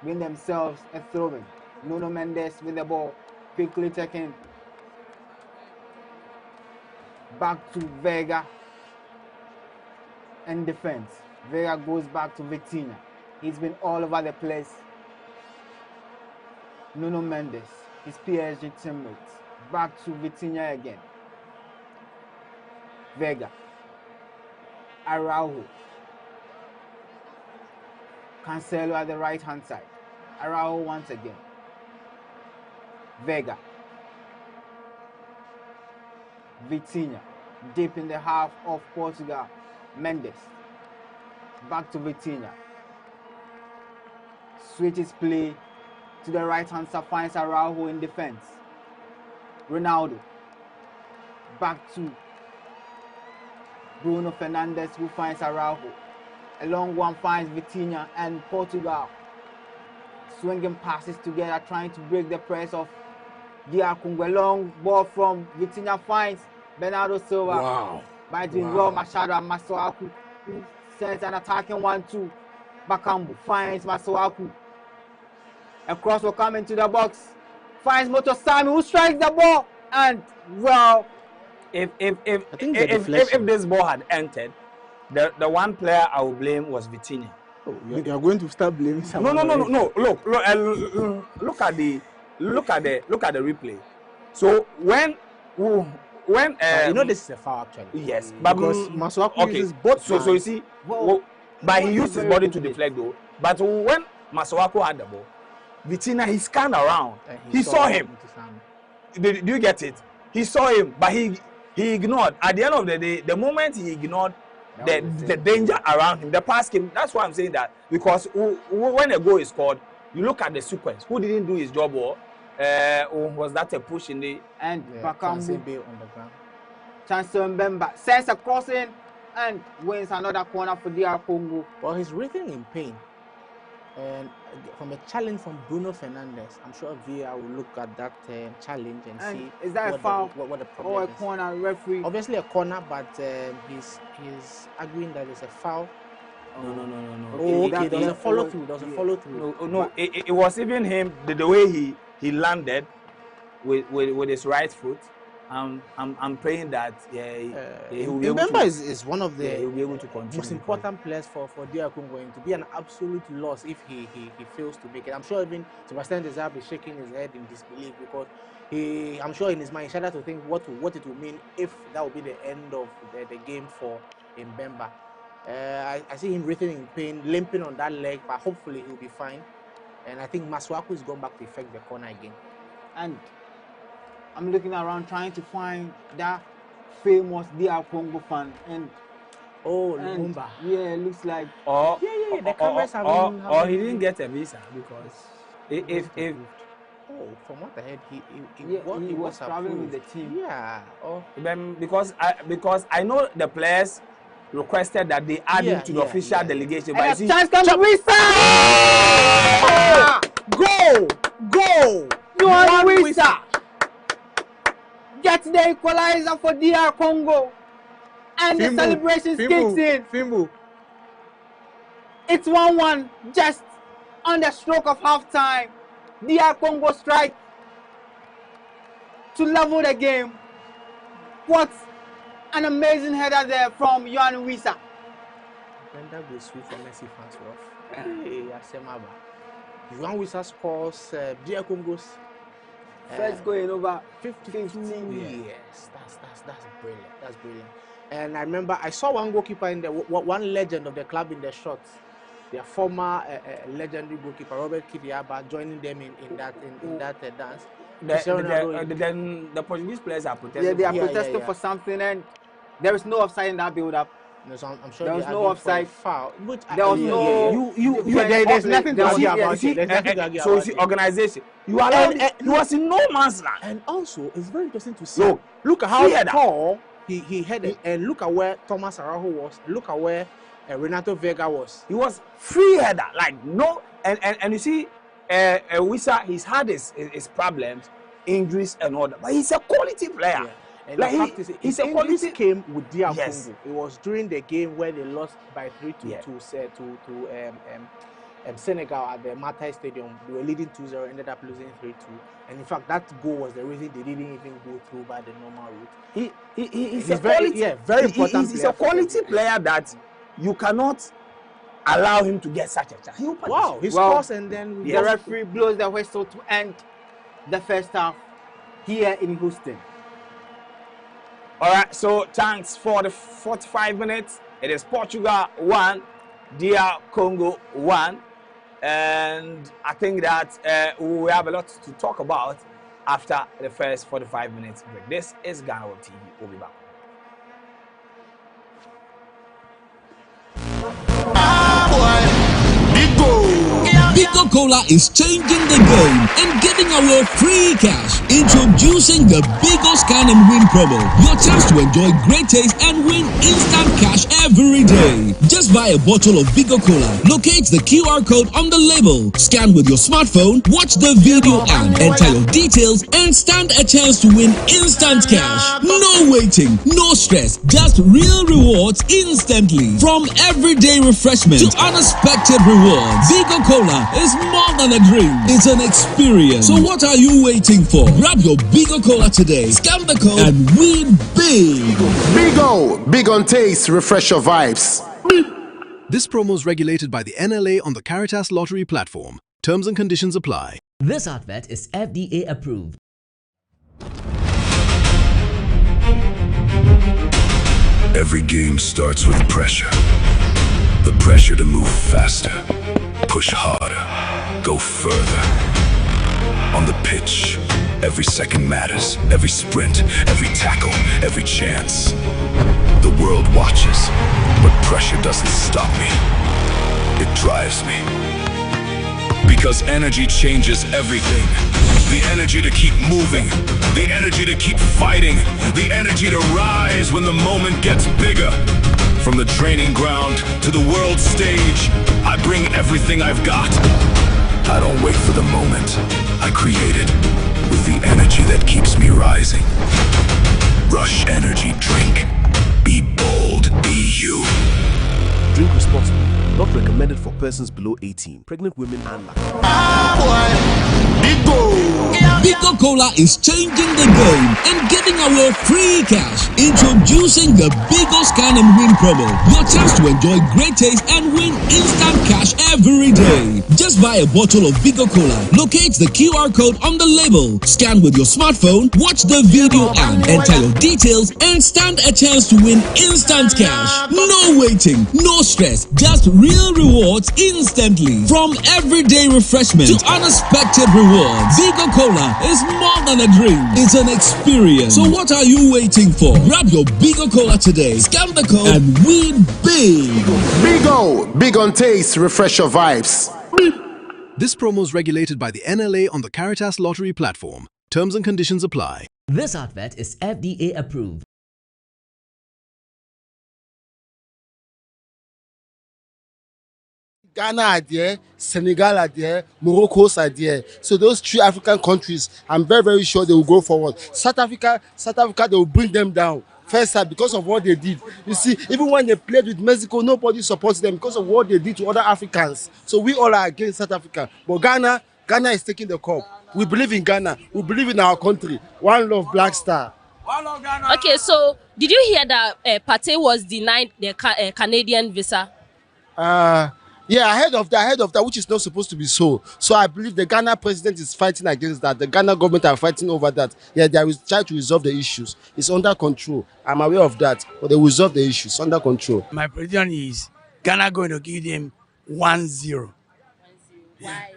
win themselves a throw-in. Nuno Mendes with the ball, quickly taken back to Vega in defense. Vega goes back to Vitinha. He's been all over the place. Nuno Mendes, his PSG teammates. Back to Vitinha again. Vega. Araujo. Cancelo at the right hand side. Araujo once again. Vega. Vitinha. Deep in the half of Portugal. Mendes. Back to Vitinha. Switches play to the right hand side, finds Araujo in defense. Ronaldo. Back to Bruno Fernandes, who finds Araujo. A long one finds Vitinha, and Portugal swinging passes together, trying to break the press of DR Congo. A long ball from Vitinha finds Bernardo Silva. Wow. By doing well, Machado and Masuaku, who sends an attacking 1-2. Bakambu finds Masuaku. A cross will come into the box. Finds Motosami, who strikes the ball. And well, if this ball had entered, the one player I would blame was Vitinha. Oh, you are going to start blaming someone. No. Look at the replay. So when you know this is a foul actually. Yes, because Masuaku uses both. So you see, but he used his body to deflect though. But when Masuaku had the ball, Vitinha, he scanned around. He saw him. Do you get it? He saw him, but he ignored. At the end of the day, the moment he ignored the danger around him, the pass came. That's why I'm saying that, because when a goal is scored, you look at the sequence. Who didn't do his job, or was that a push in the and Bakambu on the ground? Chancellor Mbemba sends a crossing and wins another corner for DR Congo. Well, he's written in pain. And from a challenge from Bruno Fernandes, I'm sure VAR will look at that challenge and see is that a foul what the problem or a is. corner, referee? Obviously a corner, but he's arguing that it's a foul. No. Okay, there was a follow through. No. It was even him, the way he landed with his right foot. I'm praying that he will be able to. is one of the he'll be able to continue. most important players for DR Congo, and to be an absolute loss if he fails to make it. I'm sure even Sebastian Desailly is shaking his head in disbelief, because I'm sure in his mind he started to think what it would mean if that would be the end of the game for Mbemba. I see him written in pain, limping on that leg, but hopefully he'll be fine. And I think Masuaku is going back to effect the corner again. And I'm looking around trying to find that famous DR Congo fan, and Lumumba. Yeah, it looks like. The cameras or he didn't get a visa, because if from what I heard, he was traveling with the team. Yeah. Because I know the players requested that they add him to the official delegation. But And a chance comes to Wisa! Go! Yuan Wisa! Gets the equalizer for DR Congo. And the celebrations kicks in. Fimbu. It's 1-1 just on the stroke of halftime. DR Congo strike to level the game. What an amazing header there from Yuan Wisa. Brenda goes sweet for Messi fans, rough. Hey, Asemaba. Yuan Wisa scores DR Congo's first goal in over 15 years. That's brilliant. That's brilliant. And I remember I saw one goalkeeper in the one legend of the club in the shots. Their former legendary goalkeeper Robert Kidiaba joining them in that dance. Then the Portuguese players are protesting. Yeah, they are protesting for something, and there is no offside in that build-up. No, so I'm sure there was no offside. Foul. There was no. There's nothing to argue about. So it's the organization. You are he was in no man's land. And also, it's very interesting to see. Look at how tall he headed, and look at where Thomas Araujo was. Look at where Renato Vega was. He was free header, like no, and you see, Wisa, he's had his problems, injuries and all that, but he's a quality player. Yeah. And like his quality came with DR Congo. It was during the game where they lost by 3-2 to Senegal at the Matai Stadium. They were leading 2-0, ended up losing 3-2. And in fact, that goal was the reason they didn't even go through by the normal route. He's a quality, very important. He's a quality player that you cannot allow him to get such a chance. Wow, he scores and then the referee blows the whistle to end the first half here in Houston. All right, so thanks for the 45 minutes. It is Portugal 1, DR Congo 1. And I think that we will have a lot to talk about after the first 45 minutes break. This is GhanaWeb TV. We'll be back. Bigo Cola is changing the game and giving away free cash. Introducing the Bigo Scan and Win promo. Your chance to enjoy great taste and win instant cash every day. Just buy a bottle of Bigo Cola. Locate the QR code on the label. Scan with your smartphone, watch the video and enter your details and stand a chance to win instant cash. No waiting, no stress, just real rewards instantly. From everyday refreshment to unexpected rewards, Bigo Cola is more than a drink, it's an experience. So what are you waiting for? Grab your Bigo Cola today, scan the code and win big. Bigo, big on taste, refresh your vibes. This promo is regulated by the NLA on the Caritas Lottery platform. Terms and conditions apply. This advert is FDA approved. Every game starts with pressure. The pressure to move faster, push harder, go further. On the pitch, every second matters, every sprint, every tackle, every chance. The world watches, but pressure doesn't stop me. It drives me. Because energy changes everything. The energy to keep moving, the energy to keep fighting, the energy to rise when the moment gets bigger. From the training ground to the world stage, I bring everything I've got. I don't wait for the moment. I create it with the energy that keeps me rising. Rush Energy Drink. Be bold, be you. Drink responsibly. Not recommended for persons below 18, pregnant women and lactose. Bigo Cola is changing the game and giving away free cash. Introducing the Bigo Scan and Win promo. Your chance to enjoy great taste and win instant cash every day. Just buy a bottle of Bigo Cola. Locate the QR code on the label. Scan with your smartphone, watch the video and enter your details and stand a chance to win instant cash. No waiting, no stress, just real rewards instantly. From everyday refreshment to unexpected rewards, Bigo Cola is more than a drink, it's an experience. So what are you waiting for? Grab your Bigo Cola today, scan the code and win big. Bigo, big on taste, refresh your vibes. This promo is regulated by the NLA on the Caritas Lottery platform. Terms and conditions apply. This advert is FDA approved. Ghana are there, Senegal are there, Morocco are there. So those three African countries, I'm very, very sure they will go forward. South Africa, they will bring them down. First time because of what they did. You see, even when they played with Mexico, nobody supports them because of what they did to other Africans. So we all are against South Africa. But Ghana is taking the cup. We believe in Ghana. We believe in our country. One love, Black Star. Okay, so did you hear that Partey was denied the Canadian visa? Yeah, ahead of that, which is not supposed to be so. So I believe the Ghana president is fighting against that. The Ghana government are fighting over that. Yeah, they will try to resolve the issues. It's under control. I'm aware of that, but they will resolve the issues under control. My prediction is Ghana going to give them 1-0. Why?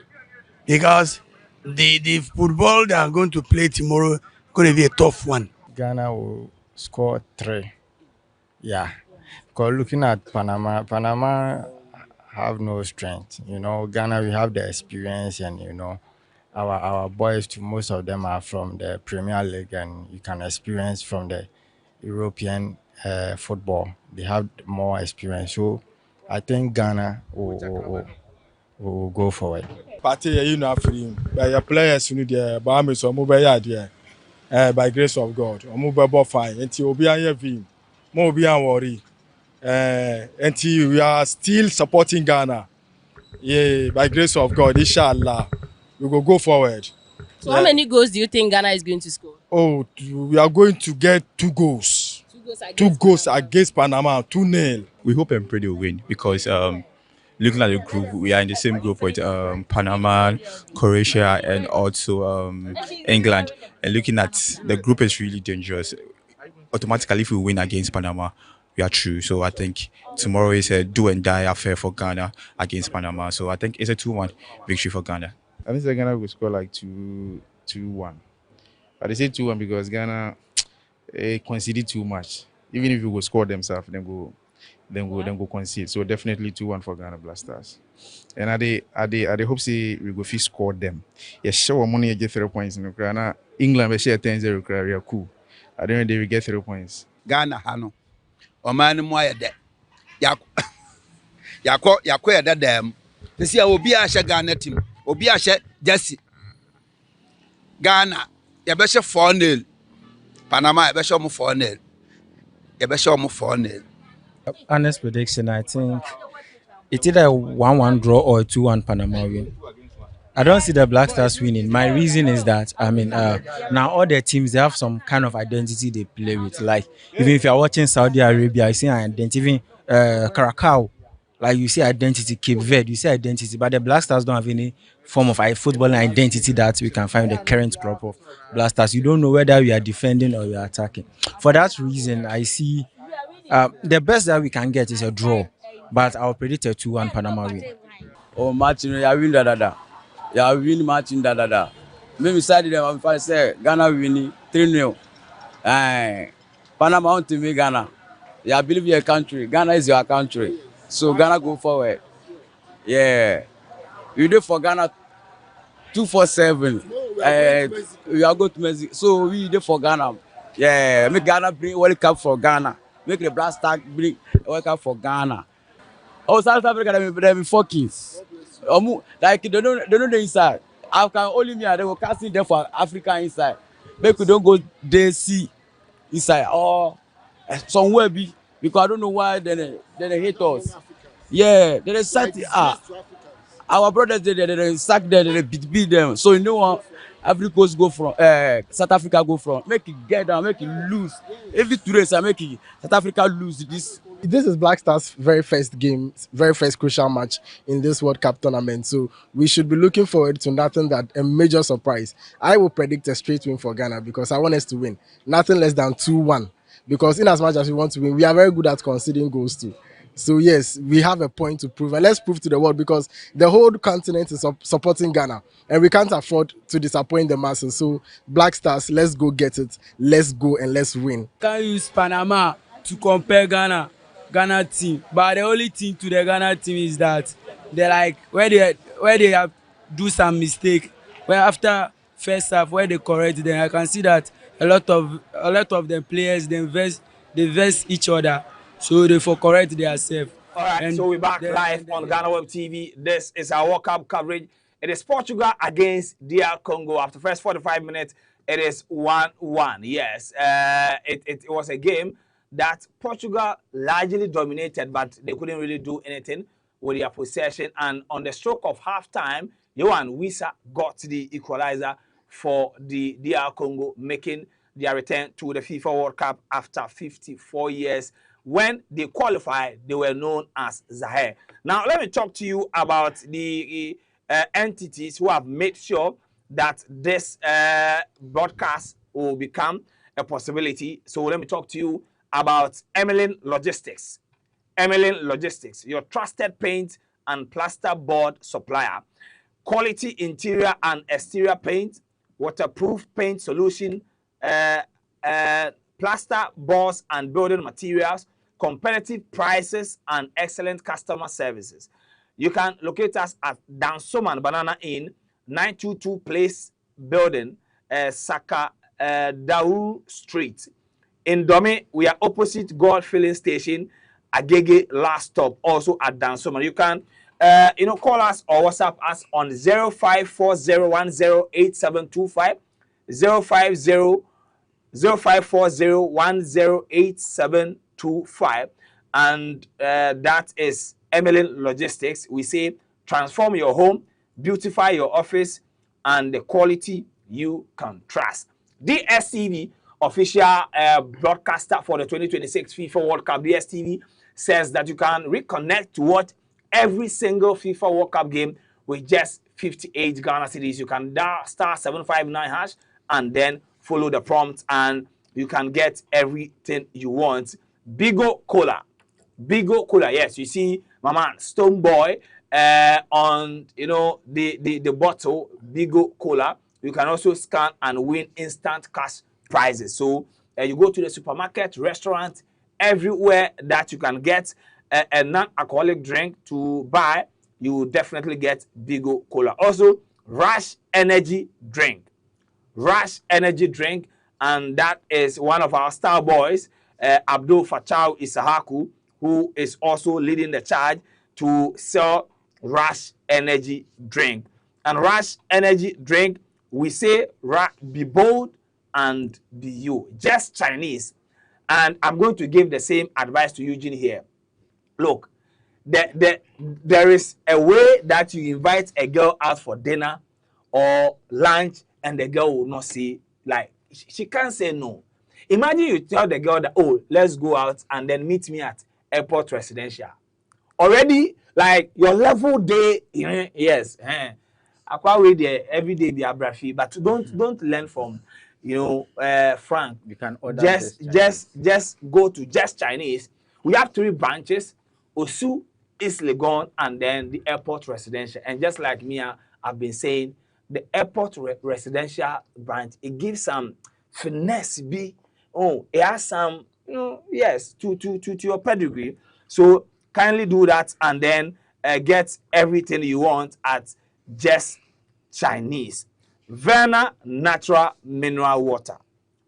Because the football they are going to play tomorrow going to be a tough one. Ghana will score 3. Yeah, because looking at Panama have no strength. You know, Ghana, we have the experience, and you know, our boys, most of them are from the Premier League, and you can experience from the European football. They have more experience. So I think Ghana will go forward. Partey, you know, free. By your players, you need the Bahamas, so move by grace of God. Move by fine. Until we are here, more be worry. Until we are still supporting Ghana. Yeah, by grace of God, inshallah, we will go forward. So how many goals do you think Ghana is going to score? Oh, we are going to get 2 goals. 2 goals against Panama, 2-0. We hope and pray they will win because looking at the group, we are in the same group with Panama, Croatia, and also England. And looking at the group is really dangerous. Automatically, if we win against Panama, we are through. So I think tomorrow is a do and die affair for Ghana against Panama. So I think it's a 2-1 victory for Ghana. I think Ghana will score like 2-1. But they say 2-1 because Ghana conceded too much. Even if you go score themselves, then go concede. So definitely 2-1 for Ghana Blasters. And I hope say we go fit score them. Yeah, sure money get 3 points in Ghana. England we share 10-0 we are cool. I don't know they will get 3 points. Ghana hano. Oman mo ayede. Yakọ ya dadam. Tesi a obi a hye Ghana team. Obi a hye Jersey. Ghana ya be hye 4-0. Panama ya be hye 4-0. Ya be hye 4-0. Honest prediction, I think it's either a 1-1 draw or a 2-1 Panama win. I don't see the Black Stars winning. My reason is that now all their teams, they have some kind of identity they play with. Like even if you're watching Saudi Arabia, you see an identity. Even Curacao, like you see identity. Cape Verde, you see identity. But the Black Stars don't have any form of football identity that we can find the current crop of Black Stars. You don't know whether we are defending or we are attacking. For that reason, I see the best that we can get is a draw. But I'll predict a 2-1 Panama win. Oh, Martin, you win da. You win Martin da. Maybe side them if I say Ghana winning 3-0. Panama want to make Ghana. You believe your country. Ghana is your country. So Ghana go forward. Yeah. You do for Ghana 247. We are going to Mexico. So we do for Ghana. Yeah. Make Ghana bring World Cup for Ghana. Make the Black Stars bring World Cup for Ghana. Oh, South Africa, they be 4 kings. Like they don't know the inside. African only me, they will casting them for Africa inside. Make we don't go they see inside or somewhere be because I don't know why they hate us. Yeah, they sack our brothers they sack them, they beat them. So you know what? Africa go from South Africa go from make it get down, make it lose. Every 2 days I make it South Africa lose this. This is Black Stars' very first game, very first crucial match in this World Cup tournament. So we should be looking forward to nothing that a major surprise. I will predict a straight win for Ghana because I want us to win. Nothing less than 2-1. Because in as much as we want to win, we are very good at conceding goals too. So yes, we have a point to prove. And let's prove to the world because the whole continent is supporting Ghana. And we can't afford to disappoint the masses. So Black Stars, let's go get it. Let's go and let's win. Can't use Panama to compare Ghana team, but the only thing to the Ghana team is that they like where they have do some mistake. Where after first half where they correct them, I can see that a lot of the players they verse each other, so they for correct themselves. All right, so we're back live on GhanaWeb TV. This is our World Cup coverage. It is Portugal against DR Congo. After the first 45 minutes, it is 1-1. Yes, it was a game that Portugal largely dominated, but they couldn't really do anything with their possession. And on the stroke of halftime, Yohan Wissa got the equalizer for the DR Congo, making their return to the FIFA World Cup after 54 years. When they qualified, they were known as Zaire. Now, let me talk to you about the entities who have made sure that this broadcast will become a possibility. So let me talk to you about Emelin Logistics. Emelin Logistics, your trusted paint and plaster board supplier. Quality interior and exterior paint, waterproof paint solution, plaster boards and building materials, competitive prices, and excellent customer services. You can locate us at Dansoman Banana Inn, 922 Place Building, Saka Dawu Street. In Dome, we are opposite God Filling Station, Agege last stop, also at Dansoman. You can call us or WhatsApp us on 0540108725, 0540108725, and that is Emelin Logistics. We say Transform your home, beautify your office, and the quality you can trust. DSTV, official broadcaster for the 2026 FIFA World Cup, DSTV says that you can reconnect to watch every single FIFA World Cup game with just 58 Ghana cedis. You can dial star 759 hash and then follow the prompts, and you can get everything you want. Bigo Cola. Bigo Cola, yes, you see my man Stone Boy on the bottle, Bigo Cola. You can also scan and win instant cash prizes. So you go to the supermarket, restaurant, everywhere that you can get a non-alcoholic drink to buy, you will definitely get Bigo Cola. Also, Rush Energy Drink. Rush Energy Drink, and that is one of our star boys, Abdul Fatau Isahaku, who is also leading the charge to sell Rush Energy Drink. And Rush Energy Drink, we say, be bold and be you. Just Chinese. And I'm going to give the same advice to Eugene here. Look, there is a way that you invite a girl out for dinner or lunch, and the girl will not say, like, she can't say no. Imagine you tell the girl that, oh, let's go out and then meet me at airport residential. Already, like, your level day, yes, Aqua there every day be abrafi, but don't learn from, Frank. You can order Just go to Just Chinese. We have 3 branches: Osu, East Legon, and then the airport residential. And just like me, I've been saying, the airport residential branch, it gives some finesse. It has some, yes, to your pedigree. So kindly do that and then get everything you want at Just Chinese. Verna Natural Mineral Water.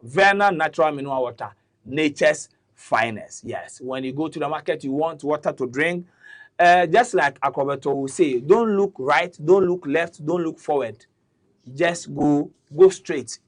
Verna Natural Mineral Water, nature's finest. Yes, when you go to the market, you want water to drink. Just like Akrobeto will say, don't look right, don't look left, don't look forward. Just go straight.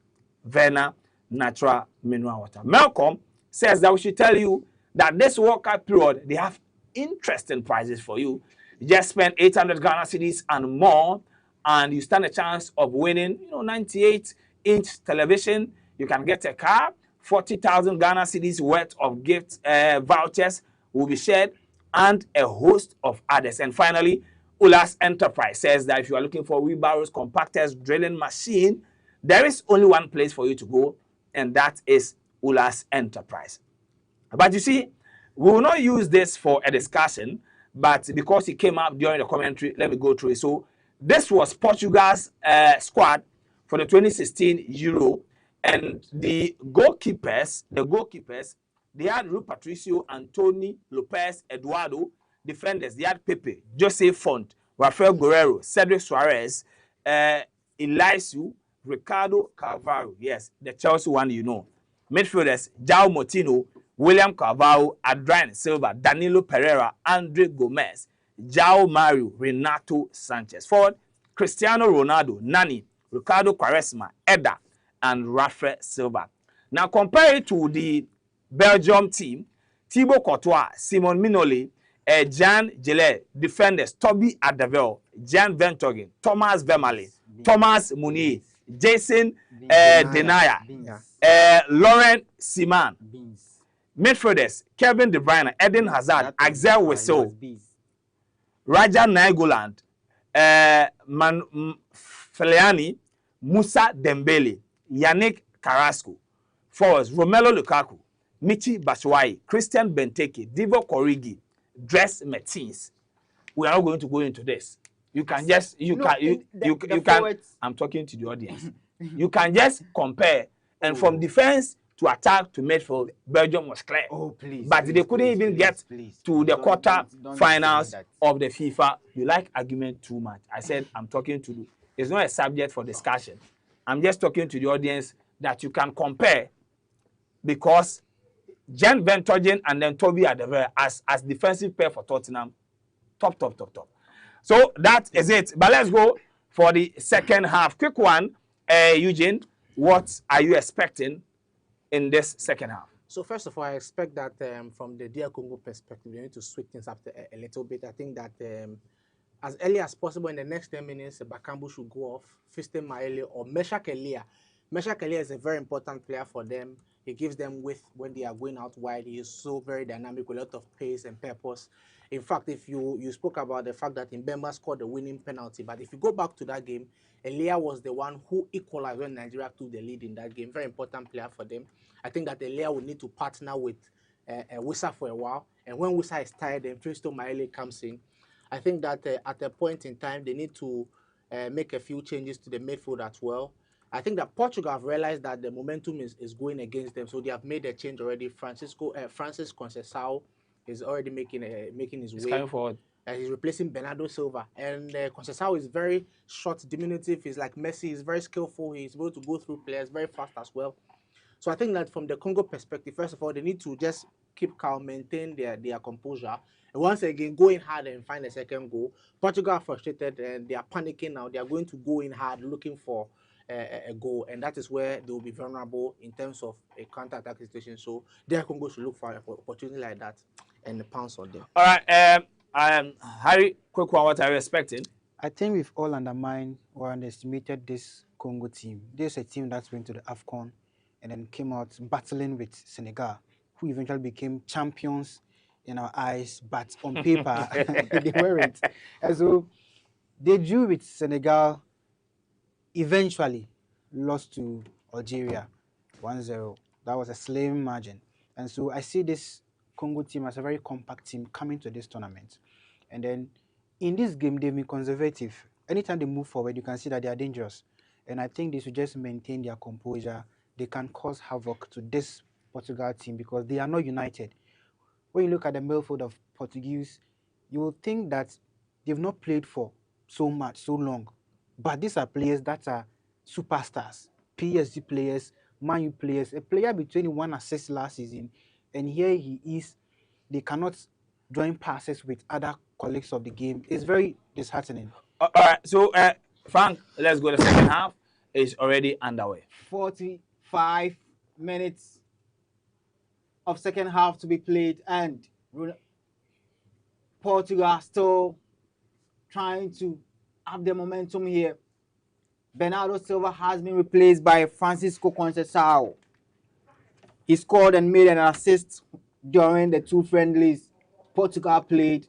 Verna Natural Mineral Water. Malcolm says that we should tell you that this World Cup period, they have interesting prizes for you. You just spend 800 Ghana cedis and more, and you stand a chance of winning, 98-inch television. You can get a car. 40,000 Ghana cedis worth of gift vouchers will be shared, and a host of others. And finally, Ulas Enterprise says that if you are looking for wheelbarrows, compactors, drilling machine, there is only one place for you to go, and that is Ulas Enterprise. But you see, we will not use this for a discussion, but because it came up during the commentary, let me go through it. So this was Portugal's squad for the 2016 Euro, and the goalkeepers, they had Rui Patricio, Antony, Lopez, Eduardo. Defenders, they had Pepe, Jose Font, Rafael Guerrero, Cedric Suarez, Elisu, Ricardo Carvalho. Yes, the Chelsea one, Midfielders, João Moutinho, William Carvalho, Adrian Silva, Danilo Pereira, Andre Gomez, João Mario, Renato Sanchez. Forward, Cristiano Ronaldo, Nani, Ricardo Quaresma, Eda, and Rafael Silva. Now compare it to the Belgium team: Thibaut Courtois, Simon Mignolet, Jan Gillet, defenders, Toby Alderweireld, Jan Vertonghen, Thomas Vermaelen, Thomas Meunier, Jason Denaya, Laurent Simon. Midfielders, Kevin De Bruyne, Eden Hazard, Axel Witsel, Raja Nainggolan, Fellaini, Musa Dembele, Yannick Carrasco. Forwards, Romelu Lukaku, Michi Batshuayi, Christian Benteke, Divock Origi, Dries Mertens. We are not going to go into this. You can just I'm talking to the audience. You can just compare, and from defense to attack to midfield, Belgium was clear. Oh, please. But they couldn't even get to the quarter finals of the FIFA. You like argument too much. I said I'm talking to you. It's not a subject for discussion. I'm just talking to the audience that you can compare, because Jan Vertonghen and then Toby Alderweireld as defensive pair for Tottenham, top. So that is it. But let's go for the second half. Quick one, Eugene. What are you expecting in this second half? So first of all, I expect that from the DR Congo perspective, we need to switch things up a little bit. I think that as early as possible in the next 10 minutes, Bakambu should go off, Fiston Maele or Meshak Elia. Meshak Elia is a very important player for them. He gives them width when they are going out wide. He is so very dynamic with a lot of pace and purpose. In fact, if you spoke about the fact that Mbemba scored the winning penalty, but if you go back to that game, Elia was the one who equalized when Nigeria took the lead in that game. Very important player for them. I think that Elia will need to partner with Wissa for a while. And when Wissa is tired and Fiston Maele comes in, I think that at a point in time, they need to make a few changes to the midfield as well. I think that Portugal have realized that the momentum is going against them, so they have made a change already. Francis Conceição is already making his way. Coming forward. He's replacing Bernardo Silva. And Conceição is very short, diminutive. He's like Messi. He's very skillful. He's able to go through players very fast as well. So I think that from the Congo perspective, first of all, they need to just keep calm, maintain their composure. And once again, go in hard and find a second goal. Portugal are frustrated and they are panicking now. They are going to go in hard looking for a goal. And that is where they will be vulnerable in terms of a counter-attack situation. So DR Congo should look for an opportunity like that and pounce on them. All right. Harry, quick one, what are you expecting? I think we've all undermined or underestimated this Congo team. There's a team that went to the AFCON and then came out battling with Senegal, who eventually became champions in our eyes, but on paper, they weren't. And so they drew with Senegal, eventually lost to Algeria 1-0. That was a slim margin. And so I see this Congo team as a very compact team coming to this tournament. And then in this game, they've been conservative. Anytime they move forward, you can see that they are dangerous. And I think they should just maintain their composure. They can cause havoc to this Portugal team because they are not united. When you look at the midfield of Portuguese, you will think that they've not played for so long. But these are players that are superstars, PSG players, Man U players. A player with 21 assists last season, and here he is. They cannot join passes with other colleagues of the game. It's very disheartening. All right, so Frank, let's go to the second half. It's already underway. 45 minutes of second half to be played, and Portugal are still trying to have the momentum here. Bernardo Silva has been replaced by Francisco Conceição. He scored and made an assist during the two friendlies Portugal played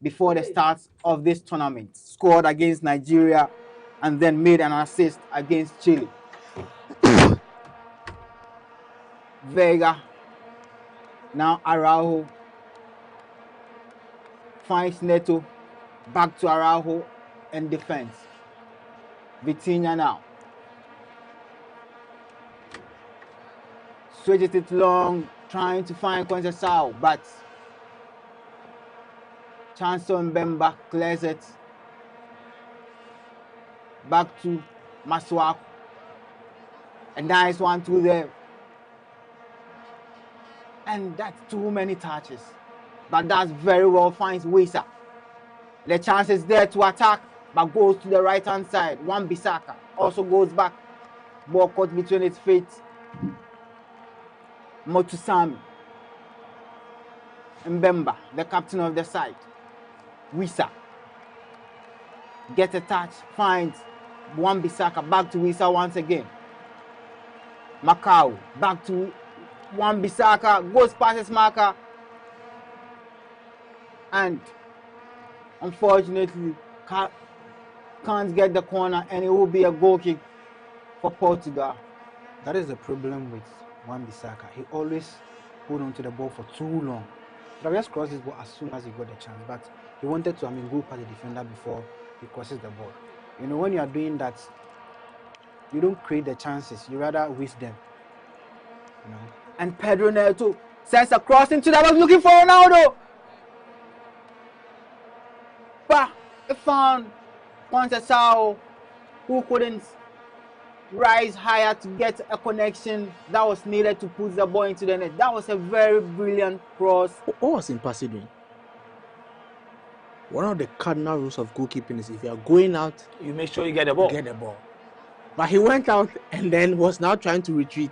before the start of this tournament. Scored against Nigeria and then made an assist against Chile. Vega, now Araujo, finds Neto, back to Araujo and defense. Vitinha now. Switches it long, trying to find Conceição, but Chanson Mbemba clears it. Back to Masuaku. A nice 1-2 there. And that's too many touches. But that's very well, finds Wissa. The chance is there to attack, but goes to the right-hand side. Wan-Bissaka also goes back. Ball caught between its feet. Motusami. Mbemba, the captain of the side. Wissa. Gets a touch, finds Wan-Bissaka, back to Wissa once again. Macau, back to Wan-Bissaka, goes past his marker. And unfortunately, can't get the corner, and it will be a goal kick for Portugal. That is the problem with Wan-Bissaka. He always hold on to the ball for too long. But just crossed his ball as soon as he got the chance. But he wanted to, go past the defender before he crosses the ball. You know, when you are doing that, you don't create the chances. You rather waste them. You know. And Pedro Neto sends a cross into that. Was looking for Ronaldo. But it found Conceição, who couldn't rise higher to get a connection that was needed to put the ball into the net. That was a very brilliant cross. What was Mpasi doing? One of the cardinal rules of goalkeeping is if you are going out, you make sure you get the ball. Get the ball. But he went out and then was now trying to retreat.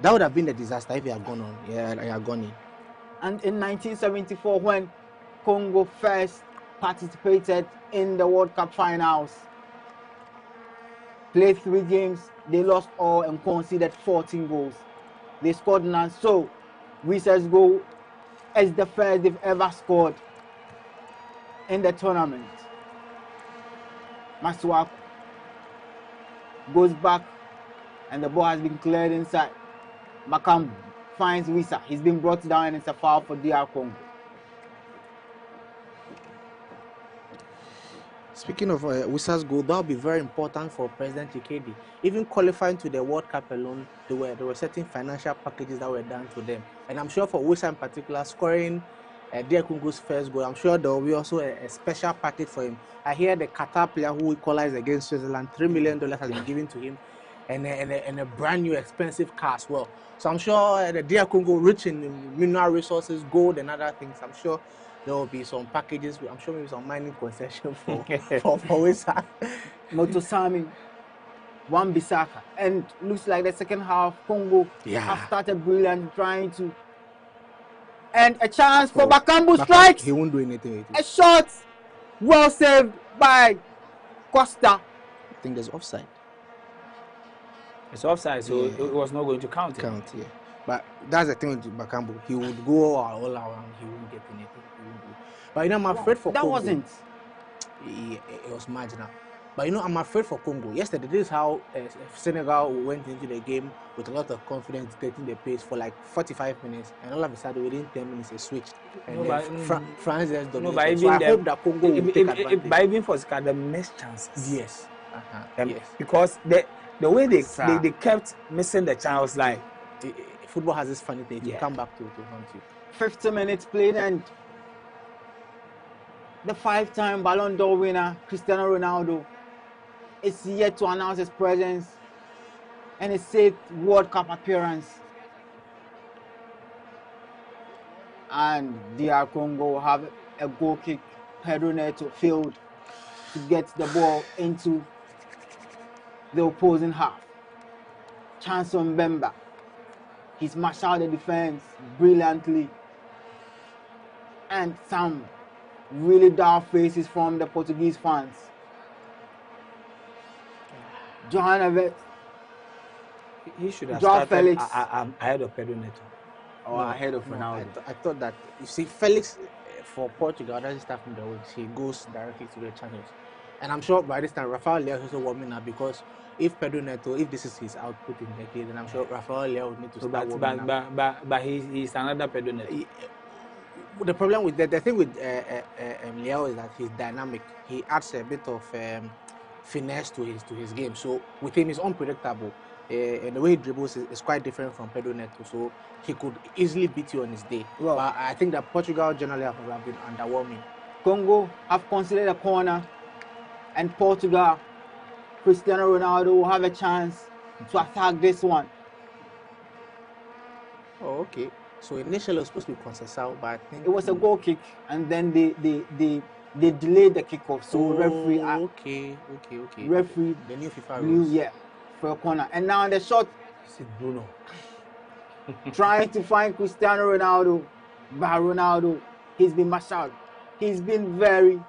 That would have been a disaster if he had gone on. Yeah, he had gone in. And in 1974, when Congo first participated in the World Cup finals. Played 3 games, they lost all and conceded 14 goals. They scored none, so Wisa's goal is the first they've ever scored in the tournament. Masuaku goes back and the ball has been cleared inside. Makambu finds Wisa. He's been brought down and it's a foul for DR Congo. Speaking of Wisa's goal, that will be very important for President Tshisekedi. Even qualifying to the World Cup alone, there were certain financial packages that were done to them. And I'm sure for Wisa in particular, scoring DR Congo's first goal, I'm sure there will be also a special package for him. I hear the Qatar player who equalized against Switzerland, $3 million has been given to him, and a brand new expensive car as well. So I'm sure the DR Congo, rich in mineral resources, gold and other things, I'm sure there will be some packages. I'm sure maybe some mining concession for Wisa. Motosami, Wan-Bissaka, and looks like the second half Congo have started brilliant, trying to. And a chance for Makambu strikes. He won't do anything. A shot, well saved by Costa. I think there's offside. It's offside, so it was not going to count. Yeah. But that's the thing with Makambu. He would go all around. He won't get anything. But you know, I'm afraid for that Congo. Wasn't. It was marginal. But you know, I'm afraid for Congo. Yesterday, this is how Senegal went into the game with a lot of confidence, getting the pace for like 45 minutes, and all of a sudden, within 10 minutes, it switched. And France just dominated. So I hope that Congo will take advantage. But even for Sika, the missed chances. Yes. Yes. Because the way they kept missing the chance, like football has this funny thing. You come back to haunt you. 50 minutes played and the 5-time Ballon d'Or winner, Cristiano Ronaldo, is yet to announce his presence and his 6th World Cup appearance. And DR Congo have a goal kick, Pedro Neto failed to get the ball into the opposing half. Chanson Mbemba, he's mashed out the defense brilliantly. And some really dark faces from the Portuguese fans. GhanaWeb, he should have Joao started Felix ahead of Pedro Neto. Or ahead of Ronaldo. I thought that, you see, Felix for Portugal doesn't start from the wings. He goes directly to the channels. And I'm sure by this time, Rafael Leao is also warming up, because if Pedro Neto, if this is his output in the game, then I'm sure Rafael Leao would need to start warming up. But he's another Pedro Neto. The problem with the thing with Leao is that he's dynamic. He adds a bit of finesse to his game. So with him, he's unpredictable. And the way he dribbles is quite different from Pedro Neto. So he could easily beat you on his day. Well, but I think that Portugal generally have been underwhelming. Congo have considered a corner, and Portugal, Cristiano Ronaldo will have a chance to attack this one. Oh, okay. So initially it was supposed to be Conceição, but I think it was a goal kick, and then they delayed the kickoff. So referee, okay. Referee, the new FIFA rules. For a corner. And now the shot, Bruno trying to find Cristiano Ronaldo, but Ronaldo, he's been mashed out. He's been very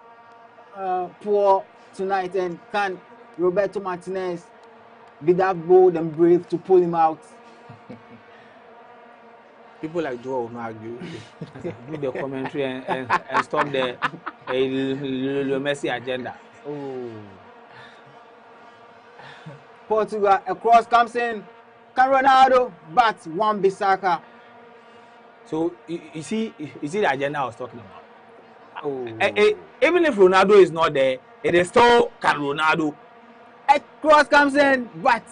poor tonight, and can Roberto Martinez be that bold and brave to pull him out? People like Joe will not argue. Do the commentary and stop the Messi agenda. Oh. Portugal, a cross comes in. Can Ronaldo bats Wan-Bissaka? So you see the agenda I was talking about. Oh. Even if Ronaldo is not there, it is still can Ronaldo. A cross comes in, but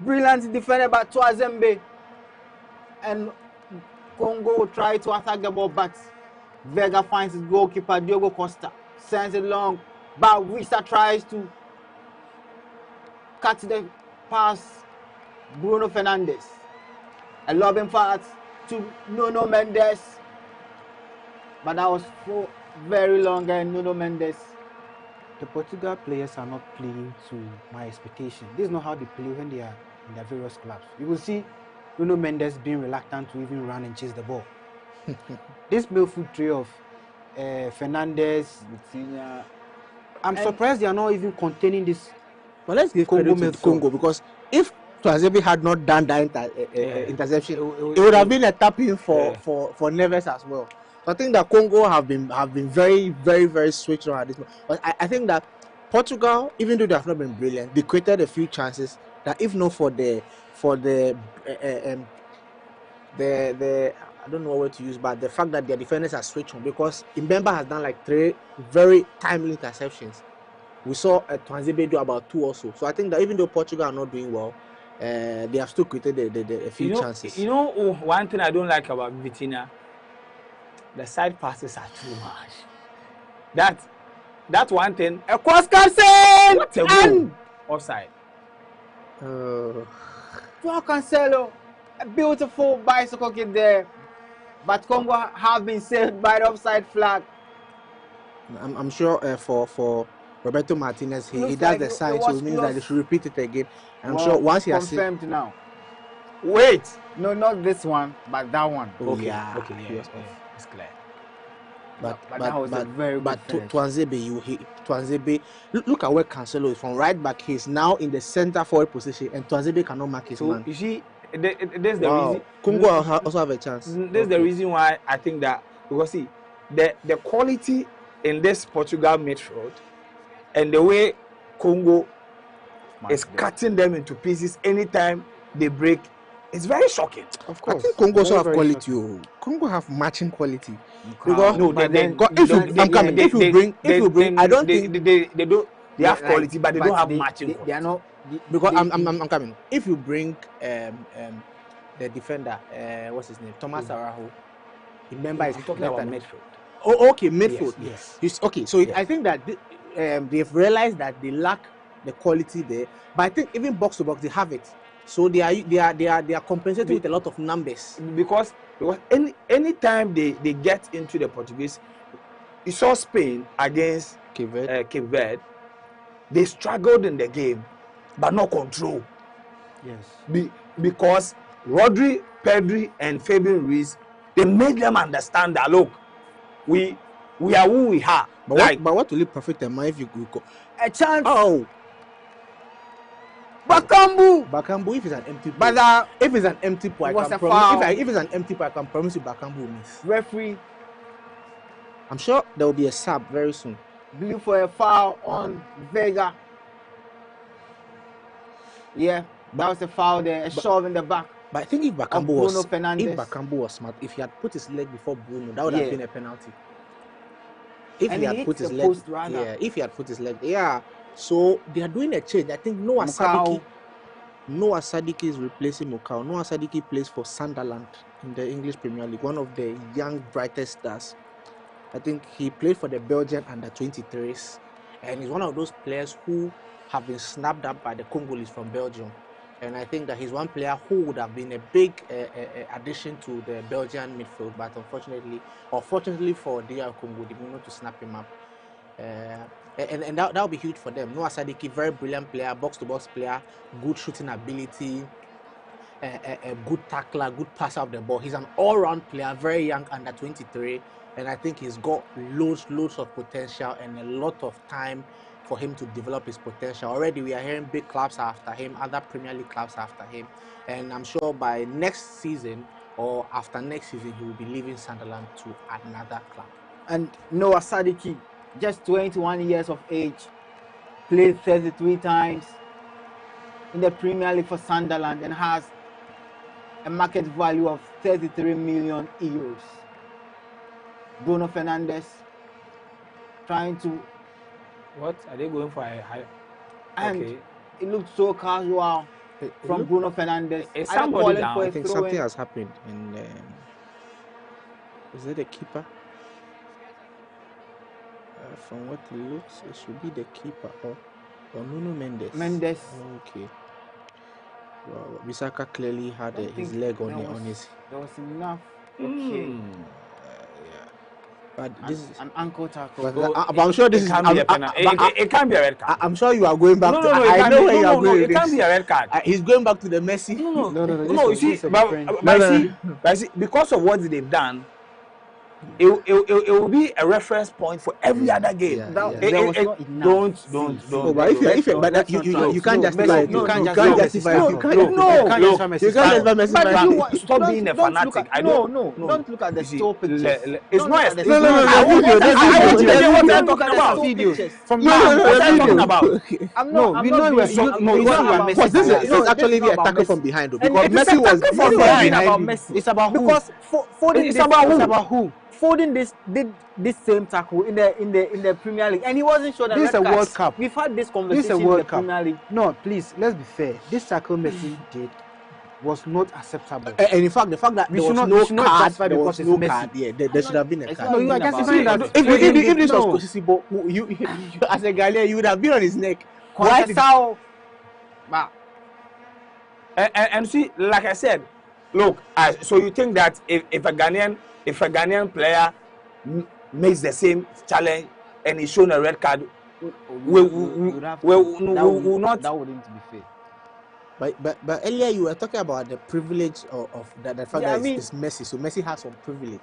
brilliant defended by Twazembe, and Congo will try to attack the ball, but Vega finds his goalkeeper Diogo Costa, sends it long, but Wisa tries to cut the pass. Bruno Fernandes, a lobbing pass to Nuno Mendes, but that was for very long, and Nuno Mendes. The Portugal players are not playing to my expectation. This is not how they play when they are in their various clubs. You will see Nuno Mendes being reluctant to even run and chase the ball. This midfield trio of Fernandez. Vitinha. I'm surprised they are not even containing this. But let's give Congo credit to midfield. Congo, because if Tuanzebe had not done that interception, it would have been a tapping for Neves as well. So I think that Congo have been very, very, very switched on at this moment. But I think that Portugal, even though they have not been brilliant, they created a few chances that if not for the I don't know what word to use, but the fact that their defenders are switched on, because Mbemba has done like 3 very timely interceptions. We saw Tuanzebe do about 2 also. So I think that even though Portugal are not doing well, they have still created a few chances. You know, one thing I don't like about Vitinha, the side passes are too much. That's one thing. A cross Cancelo! What a goal! Offside. Joao Cancelo, a beautiful bicycle kick there, but Congo have been saved by the offside flag. I'm sure for Roberto Martinez, he does like the sign, so it means that they should repeat it again. I'm sure once he has confirmed now. Wait, no, not this one, but that one. Okay, yeah, it's clear. But that was a very good finish. Tuanzebe, look at where Cancelo is from right back. He's now in the center forward position, and Tuanzebe cannot mark his man. You see, there's the reason. Congo also have a chance. There's the reason why I think that, because see, the quality in this Portugal midfield and the way Congo is cutting them into pieces anytime they break, it's very shocking. Of course, I think Congo also have quality. Congo have matching quality. Because no, if you bring, I don't think they don't. They have quality, but they don't have matching quality. They are not. Because I'm coming. If you bring the defender, what's his name, Thomas Araho, remember he's talking about midfield. Oh, okay, midfield. Yes. Okay, so I think that they've realized that they lack the quality there, but I think even box to box they have it. So they are compensating with a lot of numbers. Because any time they get into the Portuguese, you saw Spain against Cape Verde, they struggled in the game, but no control. Yes. Because Rodri, Pedri, and Fabian Ruiz, they made them understand that look, we are who we are. But what will it profit them if you go a chance? Oh, Bakambu, if it's an empty pot, if it's an empty pot, I can promise. If it's an empty pot, I can promise you Bakambu will miss. Referee, I'm sure there will be a sub very soon. Blew for a foul on Vega. Yeah, that was a foul there, a shove in the back. But I think if Bakambu was smart, if he had put his leg before Bruno, that would have been a penalty. If he had put his leg, So they are doing a change. I think Noah Sadiki is replacing Mukau. Noah Sadiki plays for Sunderland in the English Premier League, one of the young brightest stars. I think he played for the Belgian under-23s, and he's one of those players who have been snapped up by the Congolese from Belgium. And I think that he's one player who would have been a big addition to the Belgian midfield, but unfortunately, or fortunately for DR Congo, they didn't know to snap him up. And that will be huge for them. Noah Sadiki, very brilliant player, box-to-box player, good shooting ability, a good tackler, good passer of the ball. He's an all-round player, very young, under 23, and I think he's got loads of potential and a lot of time for him to develop his potential. Already we are hearing big clubs after him, other Premier League clubs after him, and I'm sure by next season or after next season he will be leaving Sunderland to another club. And Noah Sadiki, just 21 years of age, played 33 times in the Premier League for Sunderland and has a market value of 33 million euros. Bruno Fernandes trying to... What? Are they going for a high? And it looked so casual from Bruno Fernandes. Is somebody down? I think something has happened. Is it the keeper? From what it looks, it should be the keeper or Nuno Mendes. Okay. Well, Bisaka clearly had his leg on his. There was enough. Okay. But this is an ankle tackle. But I'm sure this can't be a penalty. It can't be a red card. I'm sure you are going back. I know where you are going. It can't be a red card. He's going back to the Messi. No. You see, but see, because of what they've done, it will be a reference point for every other game. There was not enough. Don't. Oh, but if you can't justify it. You can't justify it. You can't justify Messi. Stop being a fanatic. Don't look at the still pictures. It's not. What I'm talking about. From what I'm talking about. We know this is actually a tackle from behind, because Messi was from behind. It's about who? Because it's about who? Foden did this same tackle in the Premier League, and he wasn't sure that this is a World Cup. We've had this conversation This is a World in the Cup. Premier League. No, please, let's be fair. This tackle Messi did was not acceptable. And in fact, the fact that we there was no card, there was no card. Yeah, there should have been a card. No, you are justifying that. If this was possible, you as a Ghanaian, you would have been on his neck. And see, like I said, look. So you think that if a Ghanaian player makes the same challenge and is shown a red card, we will not. That wouldn't be fair. But earlier you were talking about the privilege of that the fact that it's Messi, so Messi has some privilege.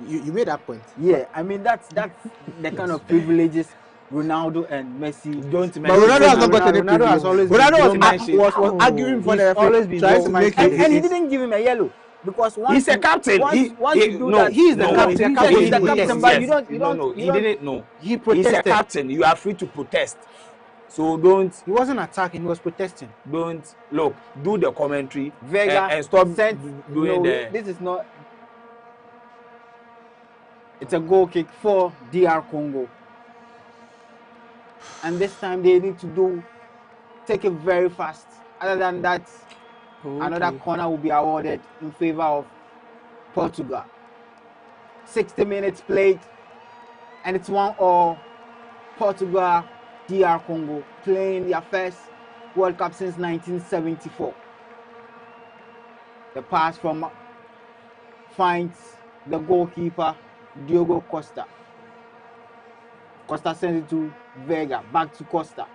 You made that point. Yeah, I mean that's the kind of privileges Ronaldo and Messi don't mention. But Ronaldo has not got any privilege. Ronaldo has always was arguing for the always trying to make it, and he didn't give him a yellow. Because he's a captain. He's the captain. But you don't. He didn't know. He protested. He's a captain. You are free to protest. So don't. He wasn't attacking. He was protesting. Don't look. Do the commentary. Vega and stop doing the. This is not. It's a goal kick for DR Congo. And this time they need to take it very fast. Other than that. Okay. Another corner will be awarded in favor of Portugal. 60 minutes played, and it's 1-1. Portugal, DR Congo playing their first World Cup since 1974. The pass from finds the goalkeeper Diogo Costa. Costa sends it to Vega, back to Costa.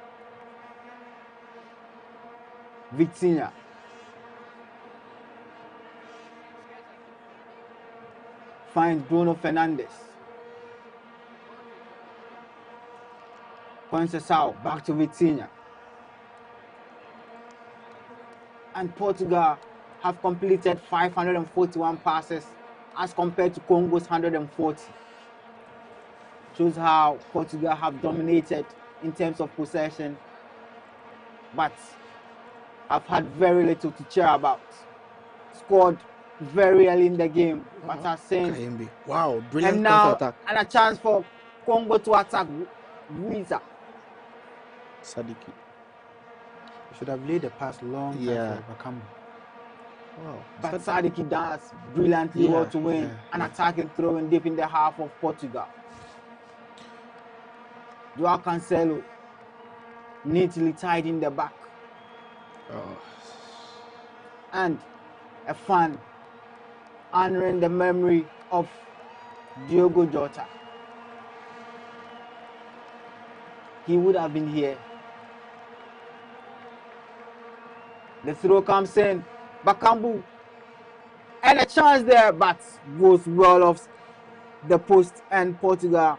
Vitinha. Finds Bruno Fernandes. Conceição, back to Vitinha. And Portugal have completed 541 passes as compared to Congo's 140. Shows how Portugal have dominated in terms of possession, but have had very little to cheer about. Scored very early in the game, but has seen. Wow, brilliant and now attack. And a chance for Congo to attack Guiza. Sadiki. You should have laid the pass long time for Bakambu. Wow. But Sadiki does brilliantly well to win an attacking throw in deep in the half of Portugal. Joao Cancelo neatly tied in the back. And a fan honoring the memory of Diogo Jota. He would have been here. The throw comes in. Bakambu. And a chance there, but goes well off the post, and Portugal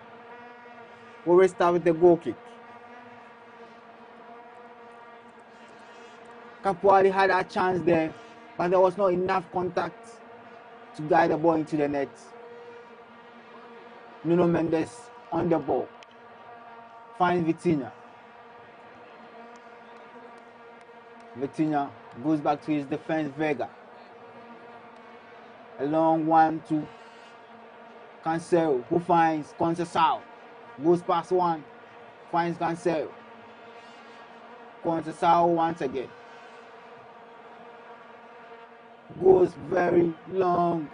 will restart with the goal kick. Capuari had a chance there, but there was not enough contact to guide the ball into the net. Nuno Mendes on the ball. Finds Vitinha. Vitinha goes back to his defense, Vega. A long one to Cancelo, who finds Conceição. Goes past one, finds Cancelo. Conceição once again. Goes very long.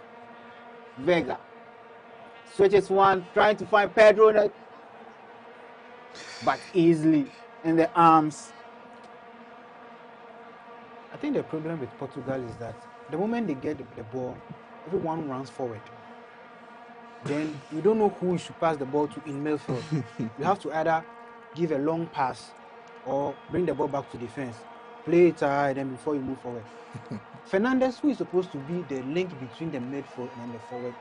Vega. Switches one, trying to find Pedro, but easily in the arms. I think the problem with Portugal is that the moment they get the ball, everyone runs forward. Then you don't know who you should pass the ball to in midfield. You have to either give a long pass or bring the ball back to defense. Play it high, then before you move forward. Fernandes, who is supposed to be the link between the midfield and the forward,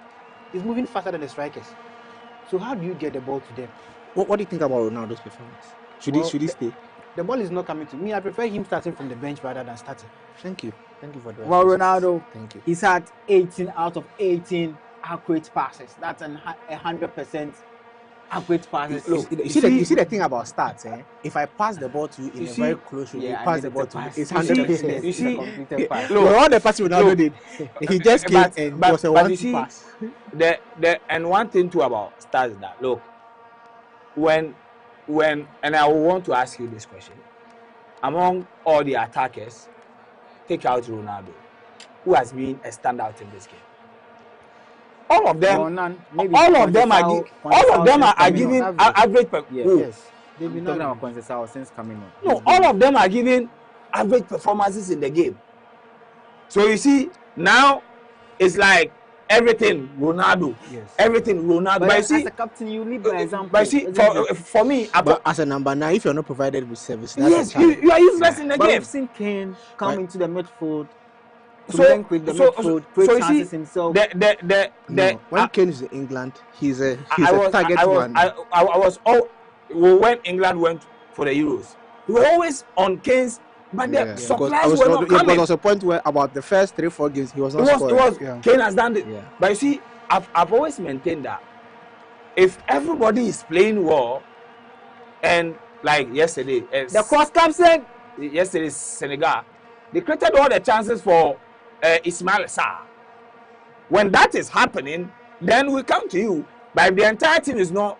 He's moving faster than the strikers. So how do you get the ball to them? What do you think about Ronaldo's performance? Should he stay? The ball is not coming to me. I prefer him starting from the bench rather than starting. Thank you for the Well, Ronaldo, thank you. He's had 18 out of 18 accurate passes. That's 100% accurate passes. Look, you see the thing about stats, eh? If I pass the ball to you in a very close range, you pass the ball to me. It's 100%. You see, completed pass. Look, all the passes Ronaldo did, he just came and was a 1-2 pass. And one thing too about stats is that look, when and I want to ask you this question, among all the attackers, take out Ronaldo, who has been a standout in this game. All of them, all of them are giving average. Yes, they've been talking about Conceição since coming on. No, all of them are giving average performances in the game. So you see, now it's like everything Ronaldo, everything Ronaldo. But you see, as a captain, you lead by example. But see, for me, but as a number 9, if you're not provided with service, yes, you are useless in the game. We've seen Kane come into the midfield. So you see, himself. When Kane is in England, he's a target man. When England went for the Euros, we were always on Kane's. But the supplies were not coming. There was a point where about the first 3-4 games he was not scoring. Kane has done it. Yeah. But you see, I've always maintained that if everybody is playing well, and like yesterday, the cross captain, yesterday's Senegal, they created all the chances for Ismail Sarr. When that is happening, then we come to you. But if the entire team is not,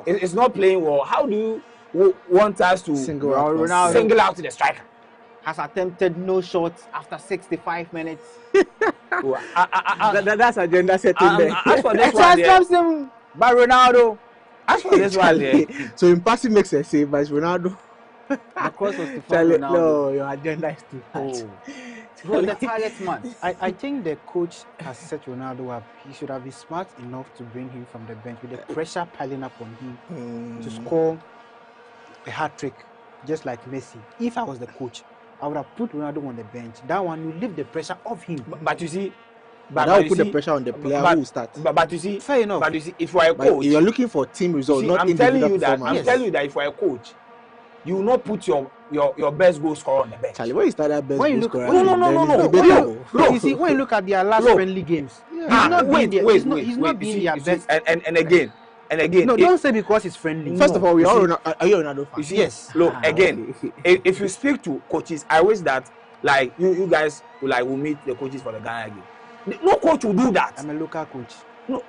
it's not playing well, how do you want us to single out the striker? Has attempted no shots after 65 minutes. That's agenda setting there. As for this one, by Ronaldo. As for this one, so in passing makes a save, but it's Ronaldo. The cross was to Ronaldo. No, your agenda is too hard. The target man. I think the coach has set Ronaldo up. He should have been smart enough to bring him from the bench with the pressure piling up on him to score a hat-trick, just like Messi. If I was the coach, I would have put Ronaldo on the bench. That one will lift the pressure off him. But you see, that will put the pressure on the player who will start. But you see, fair enough. But you see, if you are a coach, you're looking for team results, not individual performance. I'm telling you that if you are a coach, you will not put your best goal scorer on the bench. Charlie, when you start that best goal scorer, no. You see, when you look at their last friendly games, he's not being their best. And again, no, don't say because it's friendly. First of all, are you Ronaldo fan? Yes. Look, again, if you speak to coaches, I wish that like you guys will meet the coaches for the Ghana game. No coach will do that. I'm a local coach. No,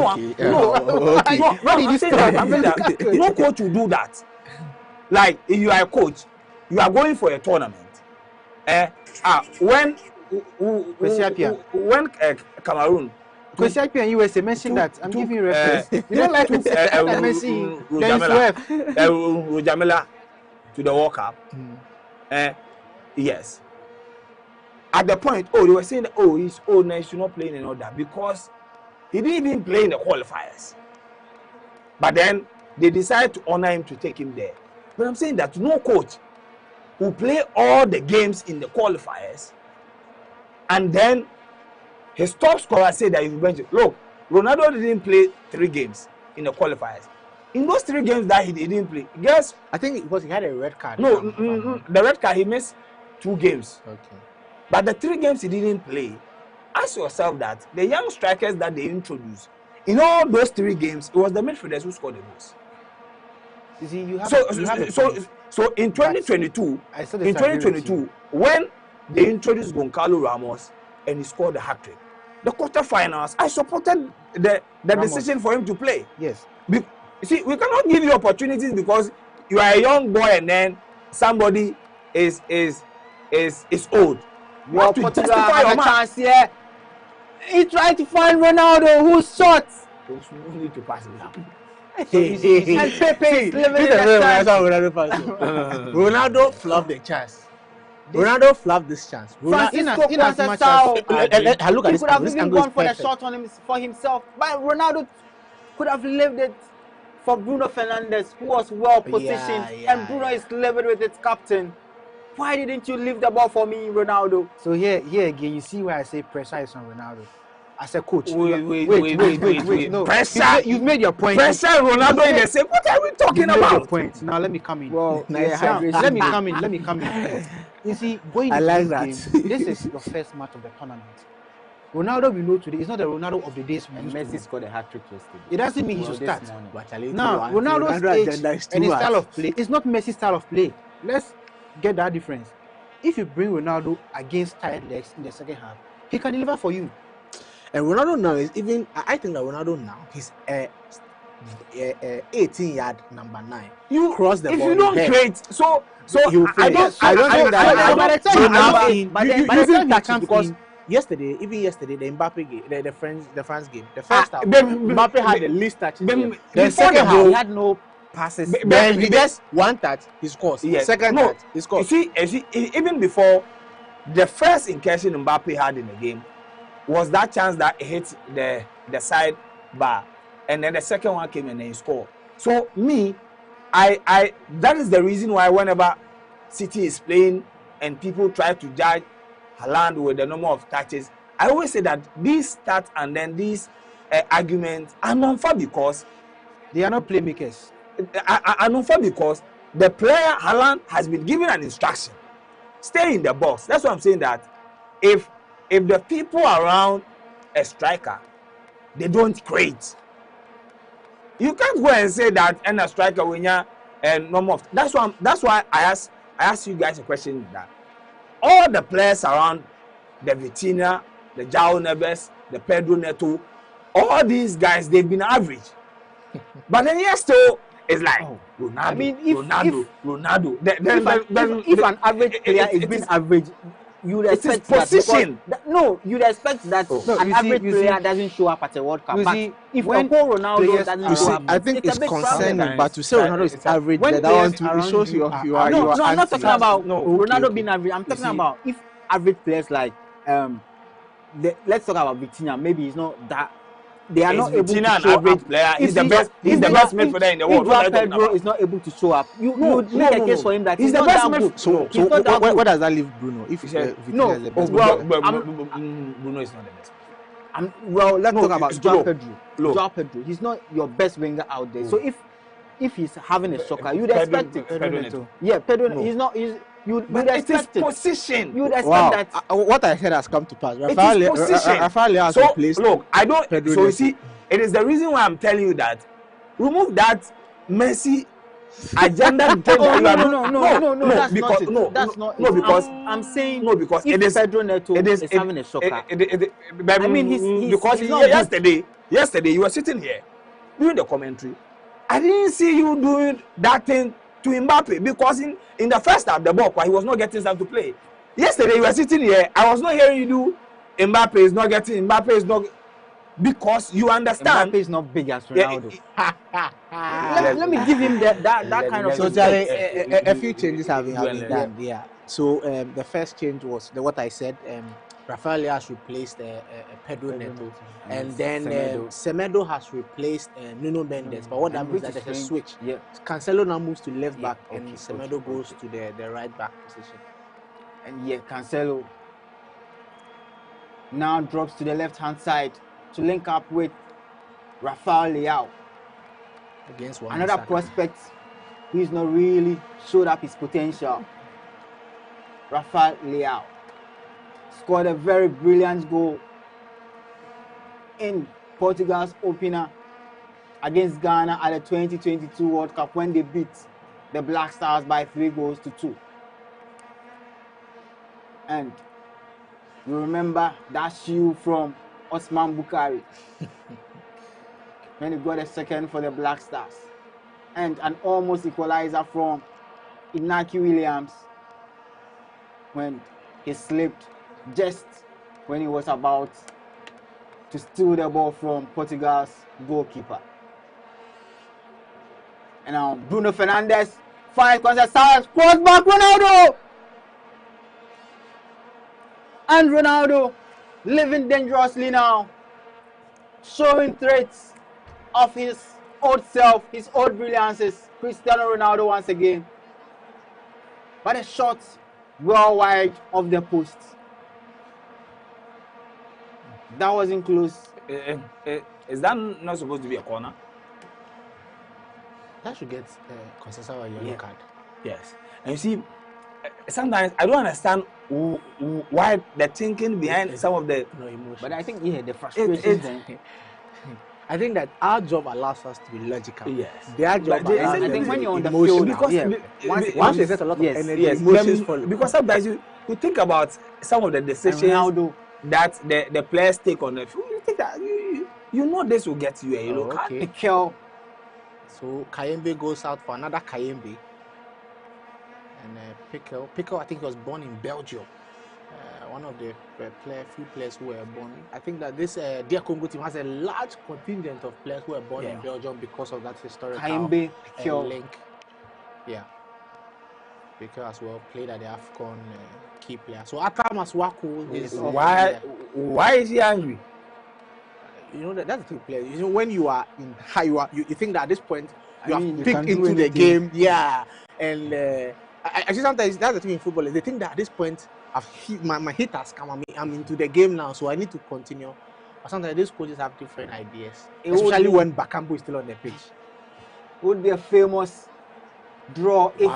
I'm saying that. No coach will do that. Like if you are a coach, you are going for a tournament. When Cameroon. Because and USA mentioned that. I'm giving you reference. You don't like Messi, Rojamela to the World Cup. Yes. At the point, they were saying that, he's old now, he should not play in all that because he didn't even play in the qualifiers. But then they decided to honor him to take him there. But I'm saying that no coach will play all the games in the qualifiers and then his top scorer said that if you bench it. Look, Ronaldo didn't play 3 games in the qualifiers. In those 3 games that he didn't play, guess I think it was he had a red card. No, the red card he missed 2 games. Okay. But the 3 games he didn't play, ask yourself that the young strikers that they introduced in all those 3 games, it was the midfielders who scored the most. You see, you have so in 2022, when they introduced Goncalo Ramos and he scored the hat-trick, the quarterfinals, I supported the decision for him to play. Yes. You see, we cannot give you opportunities because you are a young boy and then somebody is old. You have to justify your chance here. He tried to find Ronaldo who's shot. You need to pass it down. And Pepe is living in the Ronaldo flubbed the chance. Ronaldo flubbed this chance. Francisco Conceição, he could have even gone for the shot on him for himself, but Ronaldo could have lived it for Bruno Fernandes, who was well positioned, and Bruno is living with its captain. Why didn't you leave the ball for me, Ronaldo? So here again, you see why I say pressure is on Ronaldo. as a coach. Wait. No, Pressure. you've made your point. Pressure Ronaldo in the same. What are we talking You've made your about? point. Now let me come in. Well, Nice hydration. Let me come in. You see, going I into like this that. game, this is your first match of the tournament. Ronaldo we know today is not the Ronaldo of the days we And used to Messi know. scored a hat-trick yesterday. It doesn't mean he Well, should this start. morning. Now, Ronaldo's age and his style of play is not Messi's style of play. Let's get that difference. If you bring Ronaldo against tired legs in the second half, he can deliver for you. And Ronaldo now is even. I think that Ronaldo now he's 18-yard number 9. You cross the if ball. you don't create, so you I don't think that. by the time So he now, comes in, by the time he comes because in, yesterday, the Mbappe game, the France game, the first half, Mbappe had the least touches. The before second the half, goal, he had no passes. Then he just one touch, he scores. Yes. Second No, touch, he scores. you see, even before the first incursion Mbappe had in the game was that chance that he hit the side bar, and then the second one came and then he scored. So I that is the reason why whenever City is playing and people try to judge Haaland with the number of touches, I always say that these stats and then these arguments are unfair because they are not playmakers. Are unfair because the player Haaland has been given an instruction: stay in the box. That's why I'm saying that if the people around a striker they don't create, you can't go and say that and a striker when you're normal. That's why I asked you guys a question that all the players around the Vitinha, the João Neves, the Pedro Neto, all these guys they've been average. But then yes, still it's like Ronaldo. I mean, Ronaldo. If an average player is being average, you would expect that position. You'd expect that an average player doesn't show up at a World Cup. But if when Ronaldo doesn't show up, I think it's a big concerning, problem. but to say Ronaldo is average, that one it shows you are. No, I'm not talking about Ronaldo okay. being average. I'm talking about if average players like let's talk about Vitinha. Maybe he's not that. They are not able to show up. Player. He's the best. He's the best midfielder in the world. If Pedro is not able to show up, you would make a case for him that he's the best midfielder. So where does that leave Bruno? If Vitinha is the best, Bruno is not the best. Let's talk about João Pedro. João Pedro, he's not your best winger out there. So if he's having a shocker, you'd expect it. Pedro, he's not. You'd expect it. Position. You'd expect that. What I said has come to pass. Rafael has replaced. Look, I don't. Pedro So you see, it is the reason why I'm telling you that remove that Messi agenda. That's not it. Because I'm saying no, because if it is Pedro Neto is having a shocker. I mean, he's not yesterday you were sitting here doing the commentary. I didn't see you doing that thing to Mbappe because in the first half the ball he was not getting time to play. Yesterday you were sitting here, I was not hearing you do Mbappe is not because you understand Mbappe is not big as Ronaldo. Let me give him that kind of. So a few changes have been done. Yeah. So the first change was what I said. Rafael has replaced Pedro Neto, and then Semedo has replaced Nuno Mendes. But what that means is that there's a switch. Yeah. Cancelo now moves to left back, and Semedo goes to the right back position. And Cancelo now drops to the left-hand side to link up with Rafael Leao. Against another prospect who is not really showed up his potential. Rafael Leao scored a very brilliant goal in Portugal's opener against Ghana at the 2022 World Cup when they beat the Black Stars by 3-2. And you remember that shoe from Osman Bukhari when he got a second for the Black Stars, and an almost equalizer from Inaki Williams when he slipped just when he was about to steal the ball from Portugal's goalkeeper. And now Bruno Fernandes fires cross back Ronaldo, and Ronaldo living dangerously now, showing traits of his old self, his old brilliances. Cristiano Ronaldo once again, but a shot well wide of the post. That wasn't close. Is that not supposed to be a corner? That should get Conceição a yellow card. Yes. And you see, sometimes I don't understand why the thinking behind some of the. No emotion. But I think the frustrations. I think that our job allows us to be logical. Yes. Their job. I think when you're on the emotional. field, once you get a lot of energy, emotions follow. Because sometimes you think about some of the decisions that the players take on the field. You think that you know this will get you a yellow card. Okay. So Kayembe goes out for another Kayembe. And Pickle, I think he was born in Belgium. One of the few players who were born. I think that this DR Congo team has a large contingent of players who were born in Belgium because of that historical link. Yeah. Pickle as well played at the AFCON key player. So Atam Aswaku is why is he angry? You know that's the thing, player. You know when you are in high, you think that at this point you have picked into the game, and I see sometimes that's the thing in football is they think that at this point I've hit my hit has come. I'm into the game now, so I need to continue. But sometimes these coaches have different ideas, especially when Bakambu is still on the pitch. It would be a famous draw if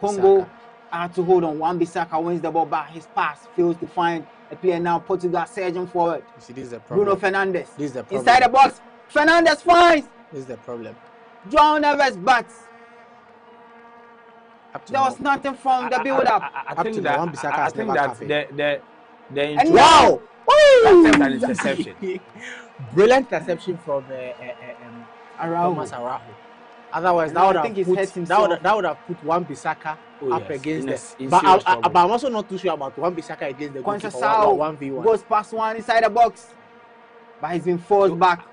Congo had to hold on. Wan-Bissaka wins the ball back. His pass fails to find a player now. Portugal surging forward. You see, this is the problem. Bruno Fernandes. This is the problem. Inside the box. Fernandes finds. This is the problem. João Neves bats. There was nothing from the build-up. I think that the wow! That's an interception. Brilliant interception from Araujo. Otherwise, that would have put Wan-Bissaka up against but I'm also not too sure about Wan-Bissaka against the goalkeeper 1v1. Goes past one inside the box, but he's been forced back.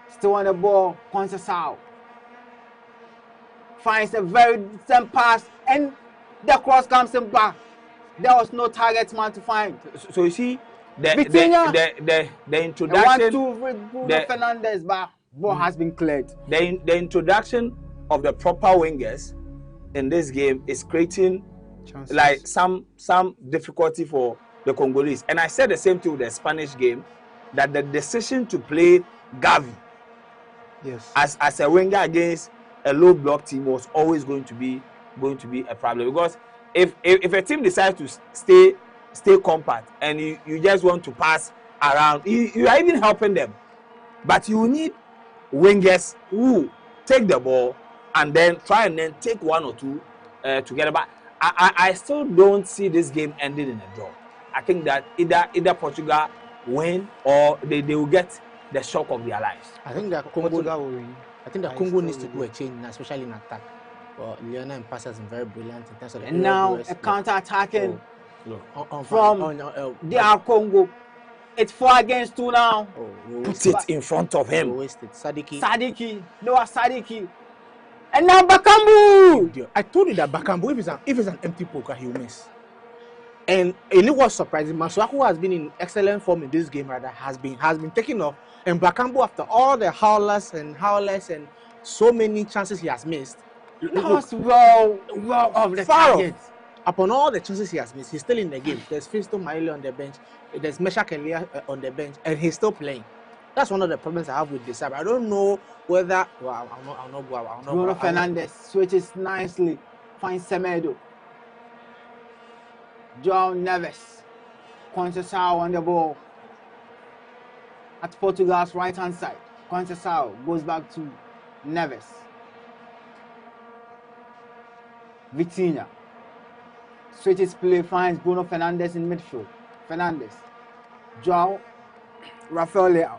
Still on the ball, Conceição finds a very decent pass, and the cross comes in back. There was no target man to find. So you see, the introduction. The Fernandes back. Ball has been cleared. The introduction of the proper wingers in this game is creating like some difficulty for the Congolese. And I said the same thing with the Spanish game, that the decision to play Gavi as a winger against a low block team was always going to be a problem, because if a team decides to stay compact and you just want to pass around, you are even helping them, but you need wingers who take the ball and then try and then take one or two together. But I still don't see this game ending in a draw. I think that either Portugal win or they will get the shock of their lives. I think that Portugal will win. I think that Congo needs to do a change, especially in attack. But Leona and Pass has been very brilliant in terms of the and now a counter-attacking from DR Congo. It's 4 against 2 now. Put it in front of him. Sadiki. Noah Sadiki. And now Bakambu. I told you that Bakambu, if it's an empty poker, he'll miss. And it was surprising. Masuaku has been in excellent form in this game, rather, has been taking off. And Bakambu, after all the howlers and so many chances he has missed, that was well of the target. Upon all the chances he has missed, he's still in the game. There's Fisto Maile on the bench, there's Meshak Elia on the bench, and he's still playing. That's one of the problems I have with this. I don't know whether I'll not go. Bruno Fernandes switches nicely, finds Semedo. João Neves, Conceição on the ball at Portugal's right-hand side. Conceição goes back to Neves. Vitinha switches play, finds Bruno Fernandes in midfield. Fernandes, João, Rafael Leao.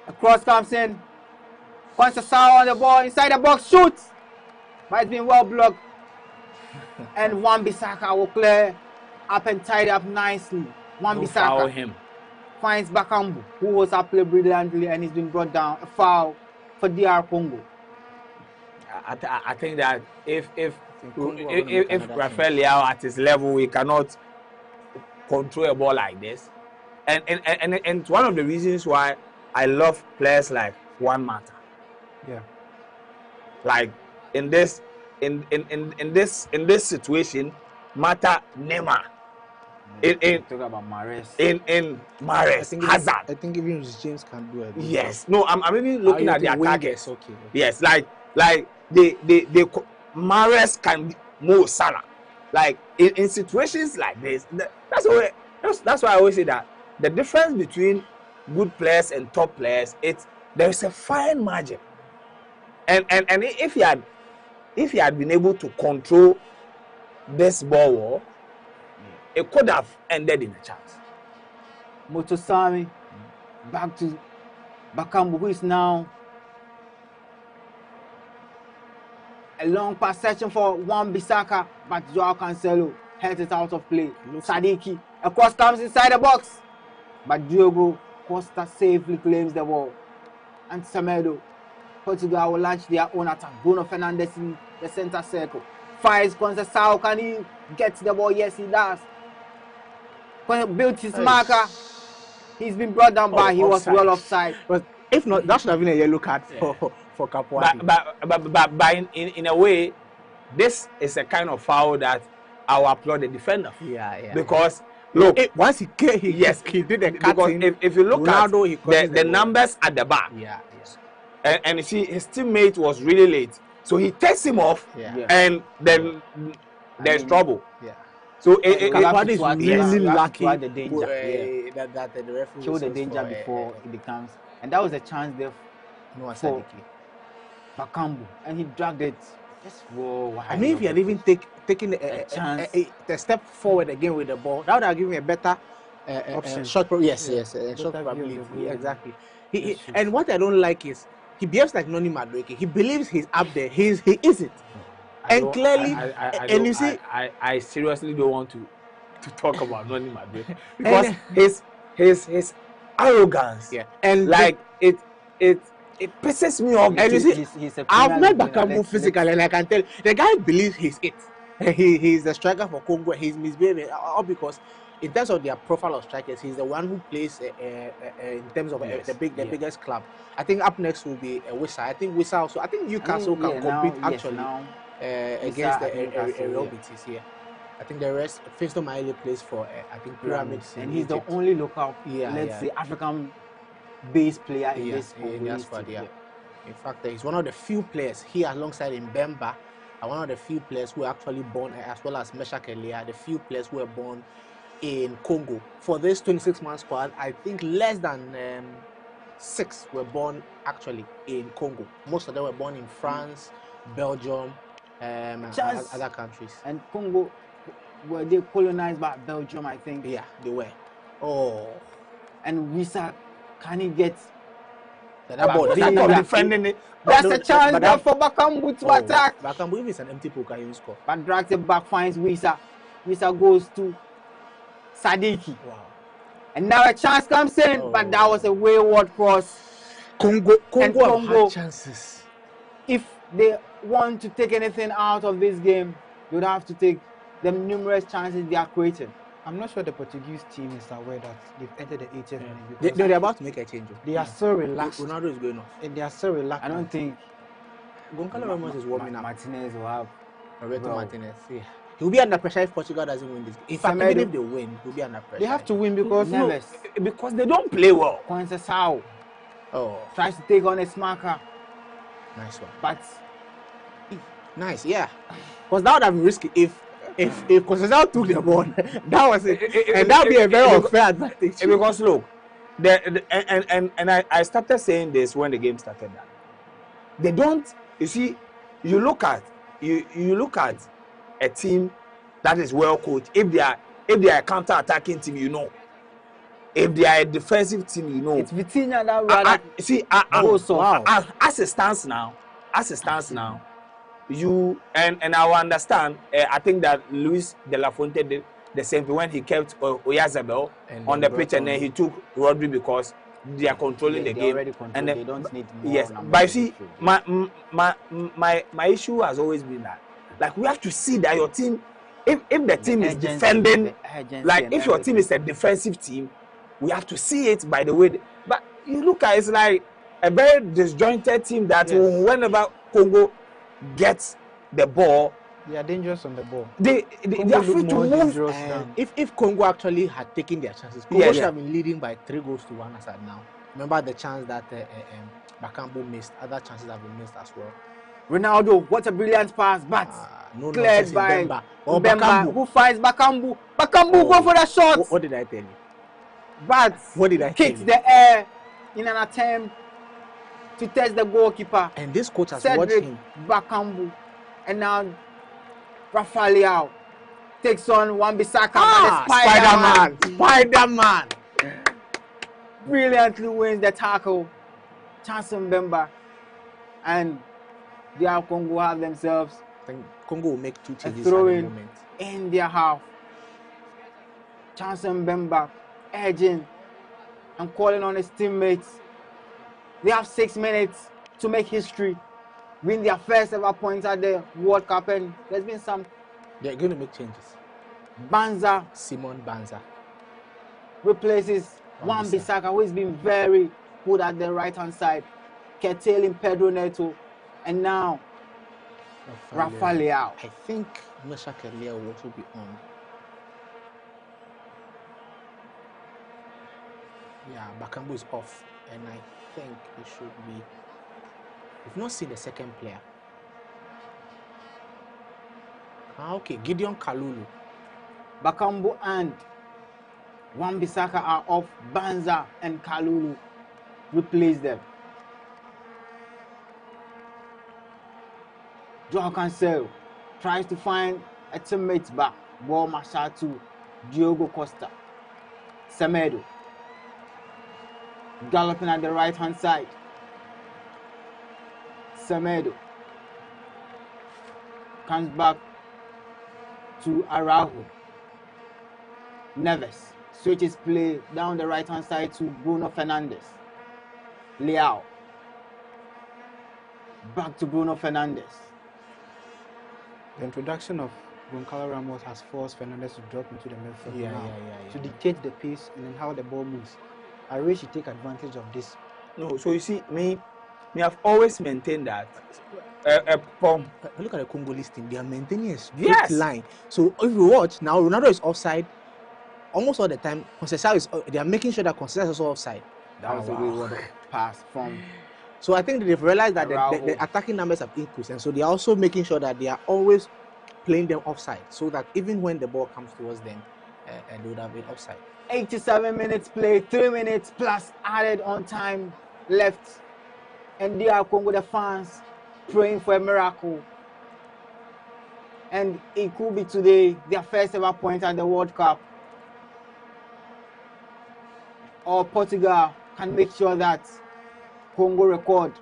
A cross comes in. Conceição on the ball, inside the box, shoots. But it's been well blocked. And Wan-Bissaka will clear up and tied up nicely. Wan-Bissaka finds Bakambu, who was up play brilliantly, and he's been brought down. A foul for DR Congo. I think that if Rafael Leao at his level, he cannot control a ball like this, and it's one of the reasons why I love players like Juan Mata. Yeah. Like in this situation, Mata, Neymar. Talk about Mahrez. In Mahrez, Hazard. I think even James can do it. Yes. No, I'm even looking at their targets. Okay. Yes, like they Mahrez can Mo Salah. Like in situations like this, that's why I always say that the difference between good players and top players, there is a fine margin. And if he had been able to control this ball war, it could have ended in a chance. Motosami, back to Bakambu, who is now a long pass searching for Wan-Bissaka, but Joao Cancelo heads it out of play. Sadiki, a cross comes inside the box, but Diogo Costa safely claims the ball. And Semedo, Portugal will launch their own attack. Bruno Fernandes in the center circle. Fires Conceição, can he get the ball? Yes, he does. Built his marker. He's been brought down by. He was well offside. But if not, that should have been a yellow card for Capuati. But in a way, this is a kind of foul that I will applaud the defender. Yeah. Because look, once he did the cutting. Because if you look Ronaldo, at the numbers at the back, and you see his teammate was really late, so he takes him off, and then there's trouble. So Capuati is really lucky the danger. That the referee show the danger before it becomes, and that was a chance there for Bakambu, and he dragged it. I mean, if he had even taken a step forward again with the ball, that would have given him a better shot. Shot probability. Exactly. And what I don't like is he behaves like Noni Madueke. He believes he's up there. He isn't. And clearly, and you see, I seriously don't want to talk about Noni Madueke because his arrogance, and like it pisses me off. And you see, I've met Bakambu physically, and I can tell the guy believes he's it. He's the striker for Congo. He's misbehaving, all because in terms of their profile of strikers, he's the one who plays in terms of the biggest club. I think up next will be Wissa. I think Wissa also. I think Newcastle can compete against the Real Betis here. I think the rest, Fisto Maile plays for I think Pyramids, and he's the only local, let's say, African-based player in this squad. In fact, he's one of the few players here alongside Mbemba, one of the few players who were actually born, as well as Meshak Elia, the few players who were born in Congo. For this 26-man squad, I think less than 6 were born actually in Congo. Most of them were born in France, Belgium, and other countries. And Congo, were they colonized by Belgium, I think? Yeah, they were. And Wissa, can he get that ball? Defending it. That's a chance there for Bakambu to attack. Bakambu, if it's an empty poker, he will score. But drags it back, finds Wissa. Wissa goes to Sadiki. Wow. And now a chance comes in, but that was a wayward cross. Congo had chances. If they want to take anything out of this game, they would have to take the numerous chances they are creating. I'm not sure the Portuguese team is aware that they've entered the 80th minute. They're about to make a change. They are so relaxed. Ronaldo is going off. And they are so relaxed. I don't think Goncalo Ramos is warming up. Martinez will have Roberto Martinez. Yeah. He'll be under pressure if Portugal doesn't win this game. In fact, even if they win, he'll be under pressure. They have to win because because they don't play well. Conceição tries to take on a marker. Nice one. But nice, yeah. Because that would have been risky if Conceição took the ball. That was it. And that would be a very unfair advantage. Because look, I started saying this when the game started. That they don't. You see, you look at a team that is well coached. If they are a counter-attacking team, you know. If they are a defensive team, you know. It's Vitinha that see, as it stands now, you and I will understand. I think that Luis de la Fuente did the same thing when he kept Oyarzabal on the pitch, and then he took Rodri because they are controlling the game. And then, they don't need more. Yes, but you see, my issue has always been that, like, we have to see that your team, if the team is defending, like if your team is a defensive team, we have to see it by the way. But you look at it's like a very disjointed team that whenever Congo gets the ball, They are dangerous on the ball. They Congo are free look to more move. dangerous And than if Congo actually had taken their chances, Congo Yeah, should yeah. have been leading by 3-1 as at now. Remember the chance that Bakambu missed. Other chances have been missed as well. Ronaldo, what a brilliant pass, but No cleared nonsense in by Bemba. Or Mbemba, Bakambu. who finds Bakambu. Bakambu, go for the shot. What did I tell you? But What did I tell kicks you? the air in an attempt to test the goalkeeper. And this coach has watched Cedric him. Bakambu. And now Rafael takes on Wan-Bissaka. Spider-Man. Brilliantly wins the tackle. Chance Mbemba. And DR Congo have themselves I think Congo will make 2 a changes at the throw-in moment. in their half. Chance Mbemba edging and calling on his teammates. They have 6 minutes to make history, win their first ever points at the World Cup, and there's been some. They're going to make changes. Banza Simon Banza replaces Wan-Bissaka, who has been very good at the right-hand side, curtailing Pedro Neto, and now Rafael. I think Mesha Kelia will also be on. Yeah, Bakambu is off, and I think it should be. We've not seen the second player. Okay, Gideon Kalulu. Bakambu and Wan-Bissaka are off. Banza and Kalulu replace them. Joao Cancelo tries to find a teammate back. Ball mashed to Diogo Costa. Semedo galloping at the right hand side. Semedo comes back to Araujo. Neves switches play down the right hand side to Bruno Fernandes. Leao back to Bruno Fernandes. the introduction of Goncalo Ramos has forced Fernandes to drop into the midfield Yeah, now yeah. to dictate the pace and then how the ball moves. I wish he take advantage of this. No, so you see, me have always maintained that. Look at the Congolese team. They are maintaining a straight Yes. line. So if you watch now, Ronaldo is offside almost all the time. Conceição is. They are making sure that Conceição is also offside. That was a good pass from. So I think they've realized that Araujo. the attacking numbers have increased, and so they are also making sure that they are always playing them offside, so that even when the ball comes towards them, they would have been offside. 87 minutes play, 3 minutes plus added on time left. And DR Congo, the fans praying for a miracle. And it could be today their first ever point at the World Cup. Or Portugal can make sure that Congo record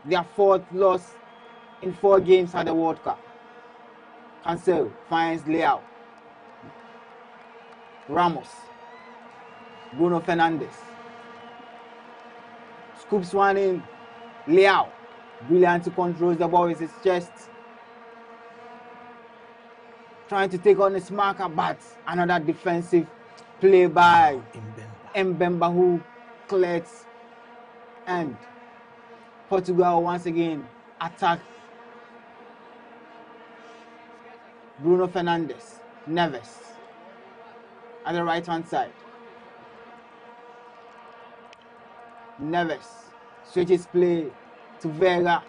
their 4th loss in 4 games at the World Cup. Cancelo finds Leao. Ramos. Bruno Fernandes. Scoops one in. Leao. Brilliantly controls the ball with his chest. Trying to take on his marker, but another defensive play by Mbemba, who clears. And Portugal once again attack. Bruno Fernandes. Neves. At the right hand side. Neves switches play to Vega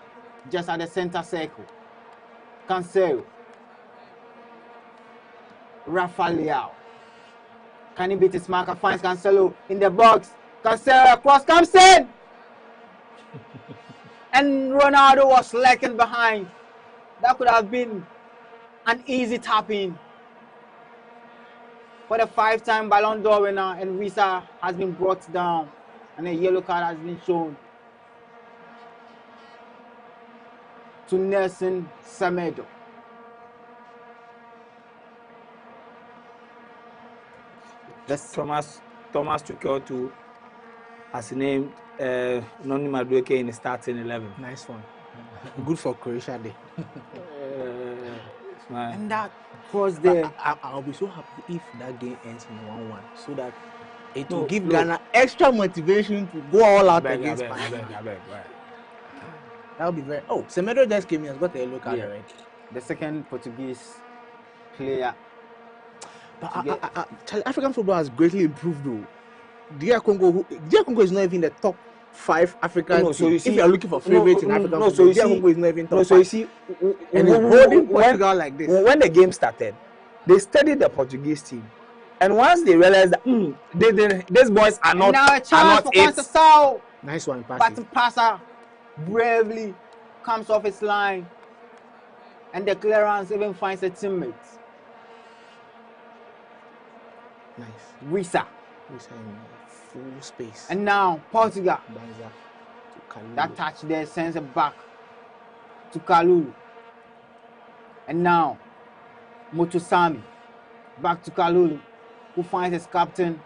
just at the center circle. Cancelo. Rafael. Can he beat his marker? Finds Cancelo in the box. Cancelo across comes in. And Ronaldo was lacking behind. That could have been an easy tap-in for the 5-time Ballon d'Or winner, and Visa has been brought down and a yellow card has been shown to Nelson Semedo. Thomas Tuchel has named Noni Madueke in the starting 11. Nice one. Good for Croatia Day. And that was the. I'll be so happy if that game ends in 1-1, so that it will No, give look. Ghana extra motivation to go all out against Panama. That would be very. Oh, Semedo just came in. Has got a yellow card already. the second Portuguese player. But African football has greatly improved, though. DR Congo is not even the top 5 African team. If you are looking for favorites in African football, DR Congo is not even top 5. So you see, and it's holding Portugal like this. When the game started, they studied the Portuguese team, and once they realized that these boys are not, now a chance for Conceição. Nice one, but passer bravely comes off his line, and the clearance even finds a teammate. Nice. Wisa in full space. And now Portugal. Banza to Kalulu. That touch there sends it back to Kalulu. And now Mutosami back to Kalulu, who finds his captain.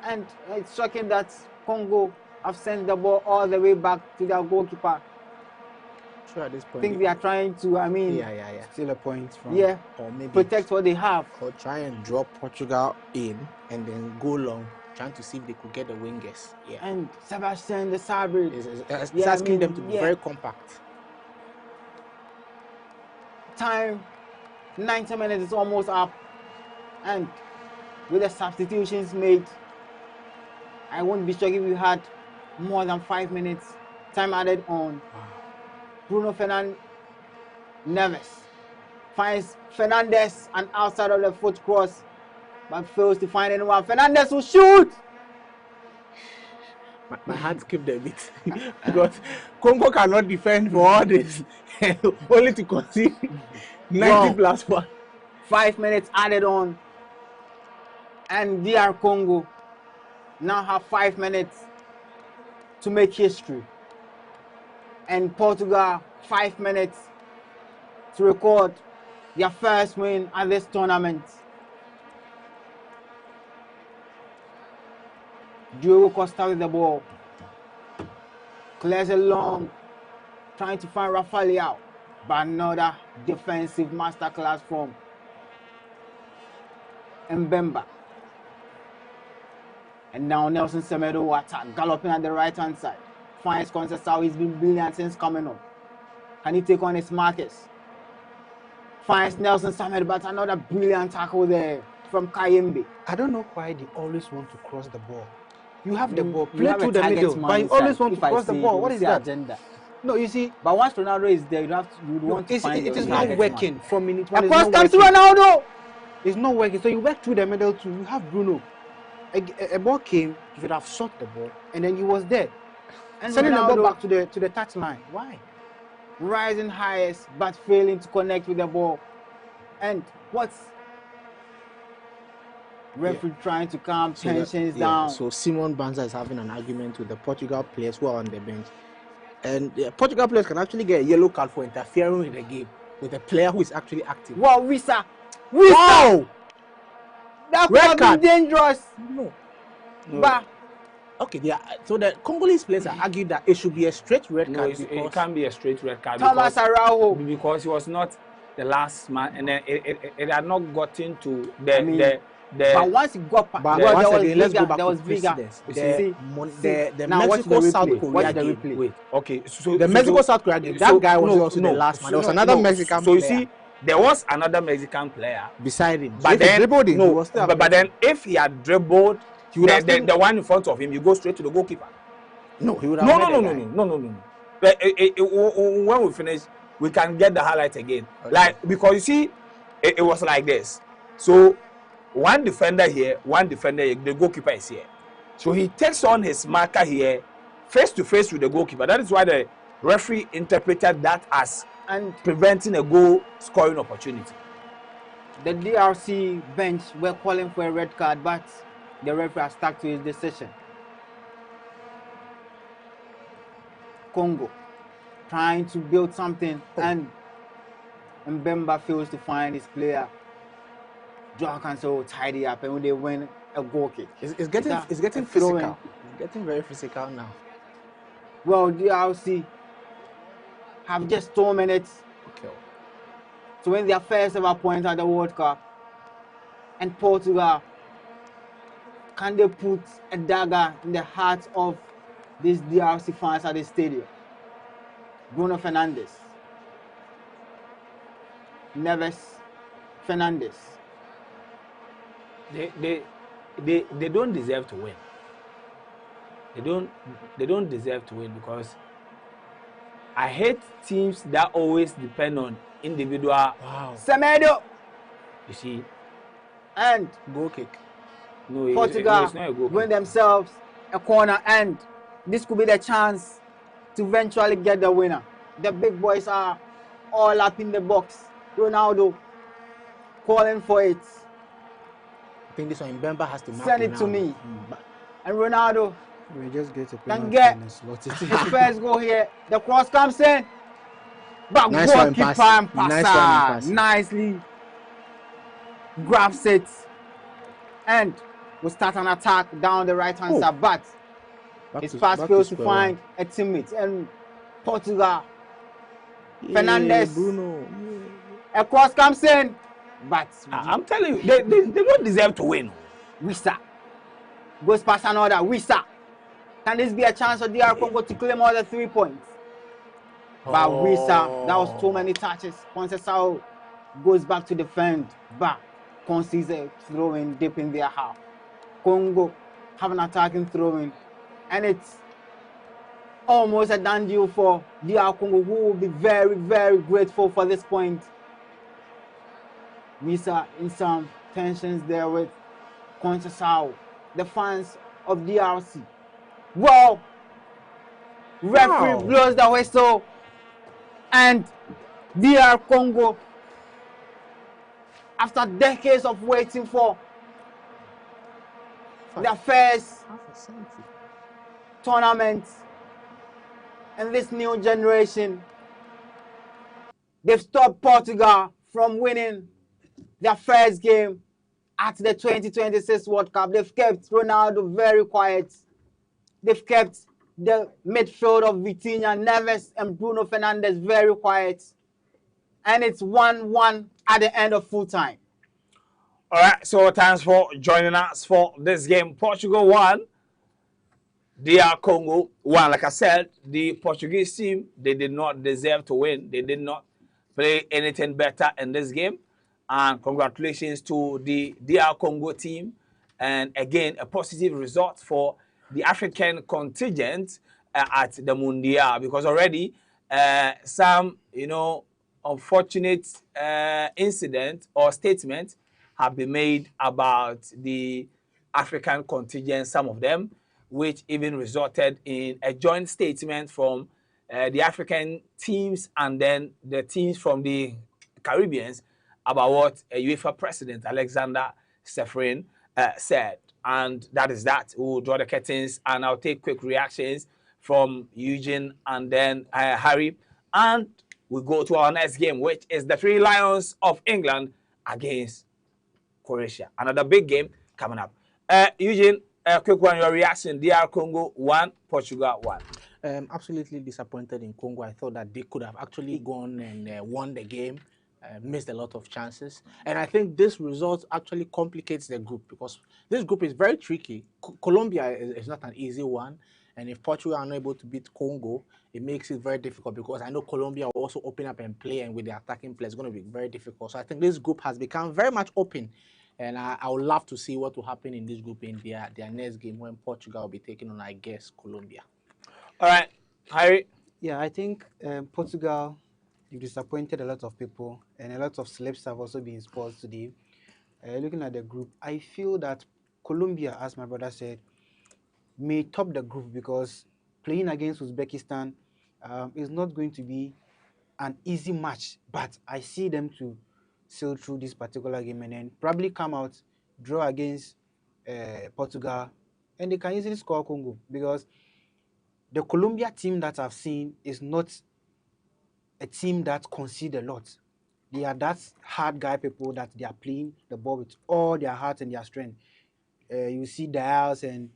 And it's shocking that Congo have sent the ball all the way back to their goalkeeper. Sure, at this point. I think they are trying to, steal a point from, or maybe protect what they have, or try and draw Portugal in and then go long, trying to see if they could get the wingers. Yeah. And Sebastian the Sabre is asking them to be very compact. Time 90 minutes is almost up, and with the substitutions made, I won't be shocked if we had more than 5 minutes time added on. Wow. Bruno Fernandes Neves finds Fernandes and outside of the foot cross, but fails to find anyone. Fernandes will shoot. My heart skipped a bit because Congo cannot defend for all this, only to concede 90+1. 5 minutes added on, and DR Congo now have 5 minutes to make history, and Portugal 5 minutes to record their first win at this tournament. Diogo Costa with the ball, clears it long, trying to find Rafael, but another defensive masterclass from Mbemba. And now Nelson Semedo attack, galloping at the right-hand side. Finds Conceição, he's been brilliant since coming on. Can he take on his Marcus? Finds Nelson Semedo, but another brilliant tackle there from Kayembe. I don't know why they always want to cross the ball. You have the ball, You play have through a the target middle, man but you inside. always want If to I cross the see ball. it, What it's is the that? agenda. No, you see, But once Ronaldo is there, you no, want to find it your is not target working man. from minute one. Across It's not comes working. Ronaldo. It's not working. So you work through the middle too. You have Bruno. A ball came, you should have shot the ball, and then he was there. And Sending the Ronaldo ball back to the touch line. Why? rising highest but failing to connect with the ball. And what's referee trying to calm tensions down? So Simon Banza is having an argument with the Portugal players who are on the bench. And the Portugal players can actually get a yellow card for interfering with the game with a player who is actually active. Wow, Wisa! Wow! That Red could card. be dangerous. No. But okay, so the Congolese players are arguing that it should be a straight red card. It can't be a straight red card. Thomas Araujo, because he was not the last man, and then it had not gotten to the. But once he got past, let's go back there was to bigger. The Mexico South Korea game. Wait, okay. So the Mexico South Korea game. That guy was also the last man. There was another Mexican player. So you see, there was another Mexican player beside him. But then, but then if he had dribbled, he would have the one in front of him, you go straight to the goalkeeper. No, he would have. No. When we finish, we can get the highlight again. Okay. Like, because you see, it was like this. So one defender here, the goalkeeper is here. So he takes on his marker here, face to face with the goalkeeper. That is why the referee interpreted that as preventing a goal scoring opportunity. The DRC bench were calling for a red card, but the referee has stuck to his decision. Congo trying to build something, and Mbemba fails to find his player. Joao Cancelo tidy up, and when they win a goal kick. It's getting physical. It's getting very physical now. Well, DRC have just 2 minutes to win their first ever point at the World Cup. And Portugal, can they put a dagger in the hearts of these DRC fans at the stadium? Bruno Fernandes. Neves, Fernandez. They don't deserve to win. They don't deserve to win because I hate teams that always depend on individual. Wow. Semedo. You see, and goal kick. No, Portugal it's not a goal win kick. themselves a corner, and this could be the chance to eventually get the winner. The big boys are all up in the box. Ronaldo calling for it. I think this one Mbemba has to mark Send it Ronaldo. to me. And Ronaldo we just get a can penalty get and slot his it. first goal here. The cross comes in. But Nice one, goalkeeper pass. and passer Nice one, pass. nicely grabs it. And we start an attack down the right hand side, but his pass fails to find a teammate. And Portugal, Fernandez, Bruno. a cross comes in, but I'm telling you, they don't deserve to win. Wisa goes past another. Wisa, can this be a chance for DR Congo to claim all the 3 points? But Wisa, that was too many touches. Conceição goes back to defend, but concedes a throw-in deep in their half. Congo have an attacking throw-in, and it's almost a done deal for DR Congo, who will be very, very grateful for this point. Wisa in some tensions there with Conceição, the fans of DRC. Well, referee blows the whistle, and DR Congo, after decades of waiting for their first tournament in this new generation, they've stopped Portugal from winning their first game at the 2026 World Cup. They've kept Ronaldo very quiet. They've kept the midfield of Vitinha, Neves, and Bruno Fernandes very quiet. And it's 1-1 at the end of full time. All right, so thanks for joining us for this game. Portugal won. DR Congo won. Like I said, the Portuguese team, they did not deserve to win. They did not play anything better in this game. And congratulations to the DR Congo team. And again, a positive result for the African contingent at the Mundial, because already some, unfortunate incident or statement have been made about the African contingent, some of them, which even resulted in a joint statement from the African teams and then the teams from the Caribbeans about what UEFA President Alexander Seferin said. And that is that. We'll draw the curtains and I'll take quick reactions from Eugene and then Harry. And we'll go to our next game, which is the Three Lions of England against Croatia. Another big game coming up. Eugene, quick one, your reaction. DR Congo 1, Portugal 1. Absolutely disappointed in Congo. I thought that they could have actually gone and won the game. Missed a lot of chances. And I think this result actually complicates the group because this group is very tricky. Colombia is not an easy one. And if Portugal are not able to beat Congo, it makes it very difficult because I know Colombia will also open up and play, and with their attacking players, it's going to be very difficult. So I think this group has become very much open. And I would love to see what will happen in this group in their next game when Portugal will be taking on, I guess, Colombia. All right. Harry? Yeah, I think Portugal, you disappointed a lot of people, and a lot of slips have also been exposed today. Looking at the group, I feel that Colombia, as my brother said, may top the group because playing against Uzbekistan is not going to be an easy match, but I see them to sail through this particular game and then probably come out, draw against Portugal, and they can easily score Congo because the Colombia team that I've seen is not a team that concede a lot. They are that hard guy people that they are playing the ball with all their heart and their strength. You see Diaz and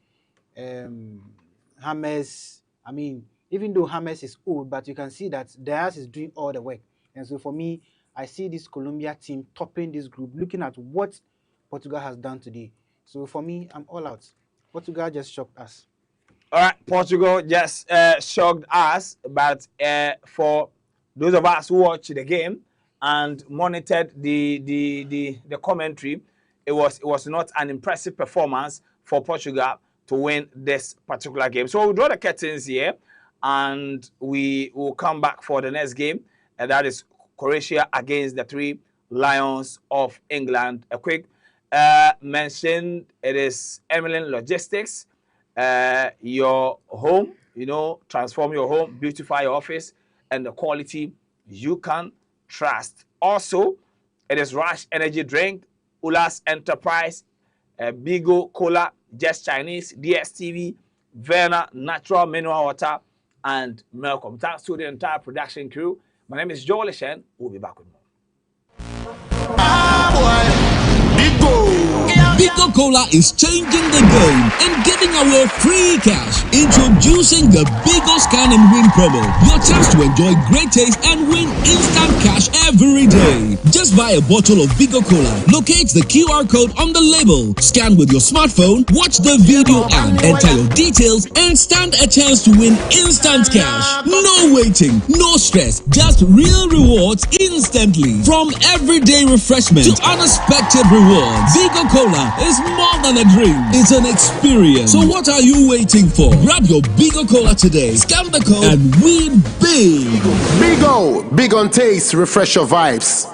James. I mean, even though James is old, but you can see that Diaz is doing all the work. And so for me, I see this Colombia team topping this group, looking at what Portugal has done today. So for me, I'm all out. Portugal just shocked us. All right, Portugal just shocked us, but for those of us who watch the game, and monitored the commentary, it was not an impressive performance for Portugal to win this particular game. So we'll draw the curtains here, and we will come back for the next game, and that is Croatia against the Three Lions of England. A quick mention, it is Emlyn Logistics, your home, transform your home, beautify your office, and the quality you can trust. Also, it is Rush Energy Drink, Ulas Enterprise, Bigo Cola, Just Chinese, DSTV, Verna Natural Mineral Water, and Malcolm. Thanks to the entire production crew. My name is Joel Shen. We'll be back with more. Bigo Cola is changing the game and giving away free cash. Introducing the Bigo Scan and Win promo. Your chance to enjoy great taste and win instant cash every day. Just buy a bottle of Bigo Cola, locate the QR code on the label, scan with your smartphone, watch the video and enter your details and stand a chance to win instant cash. No waiting, no stress, just real rewards instantly. From everyday refreshment to unexpected rewards, Bigo Cola is more than a drink, it's an experience. So what are you waiting for? Grab your Bigo Cola today, scan the code and win big. Bigo, big on taste, refresh your vibes.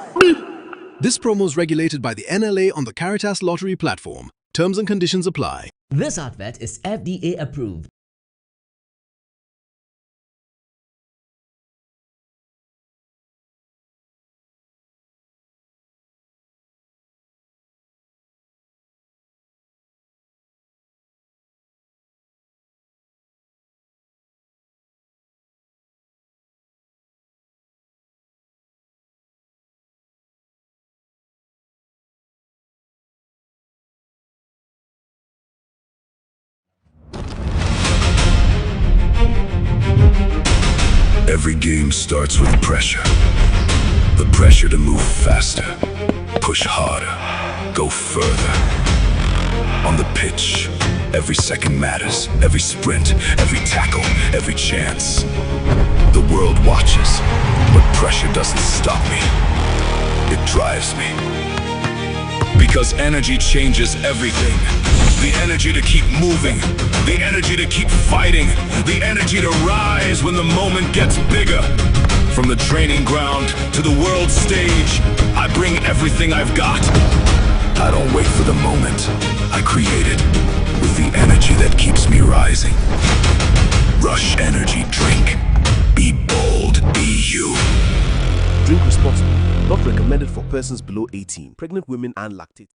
This promo is regulated by the NLA on the Caritas Lottery platform. Terms and conditions apply. This advert is FDA approved. Every game starts with pressure. The pressure to move faster, push harder, go further. On the pitch, every second matters, every sprint, every tackle, every chance. The world watches, but pressure doesn't stop me. It drives me. Because energy changes everything. The energy to keep moving, the energy to keep fighting, the energy to rise when the moment gets bigger. From the training ground to the world stage, I bring everything I've got. I don't wait for the moment, I create it with the energy that keeps me rising. Rush Energy Drink. Be bold, be you. Drink responsibly. Not recommended for persons below 18, pregnant women and lactating.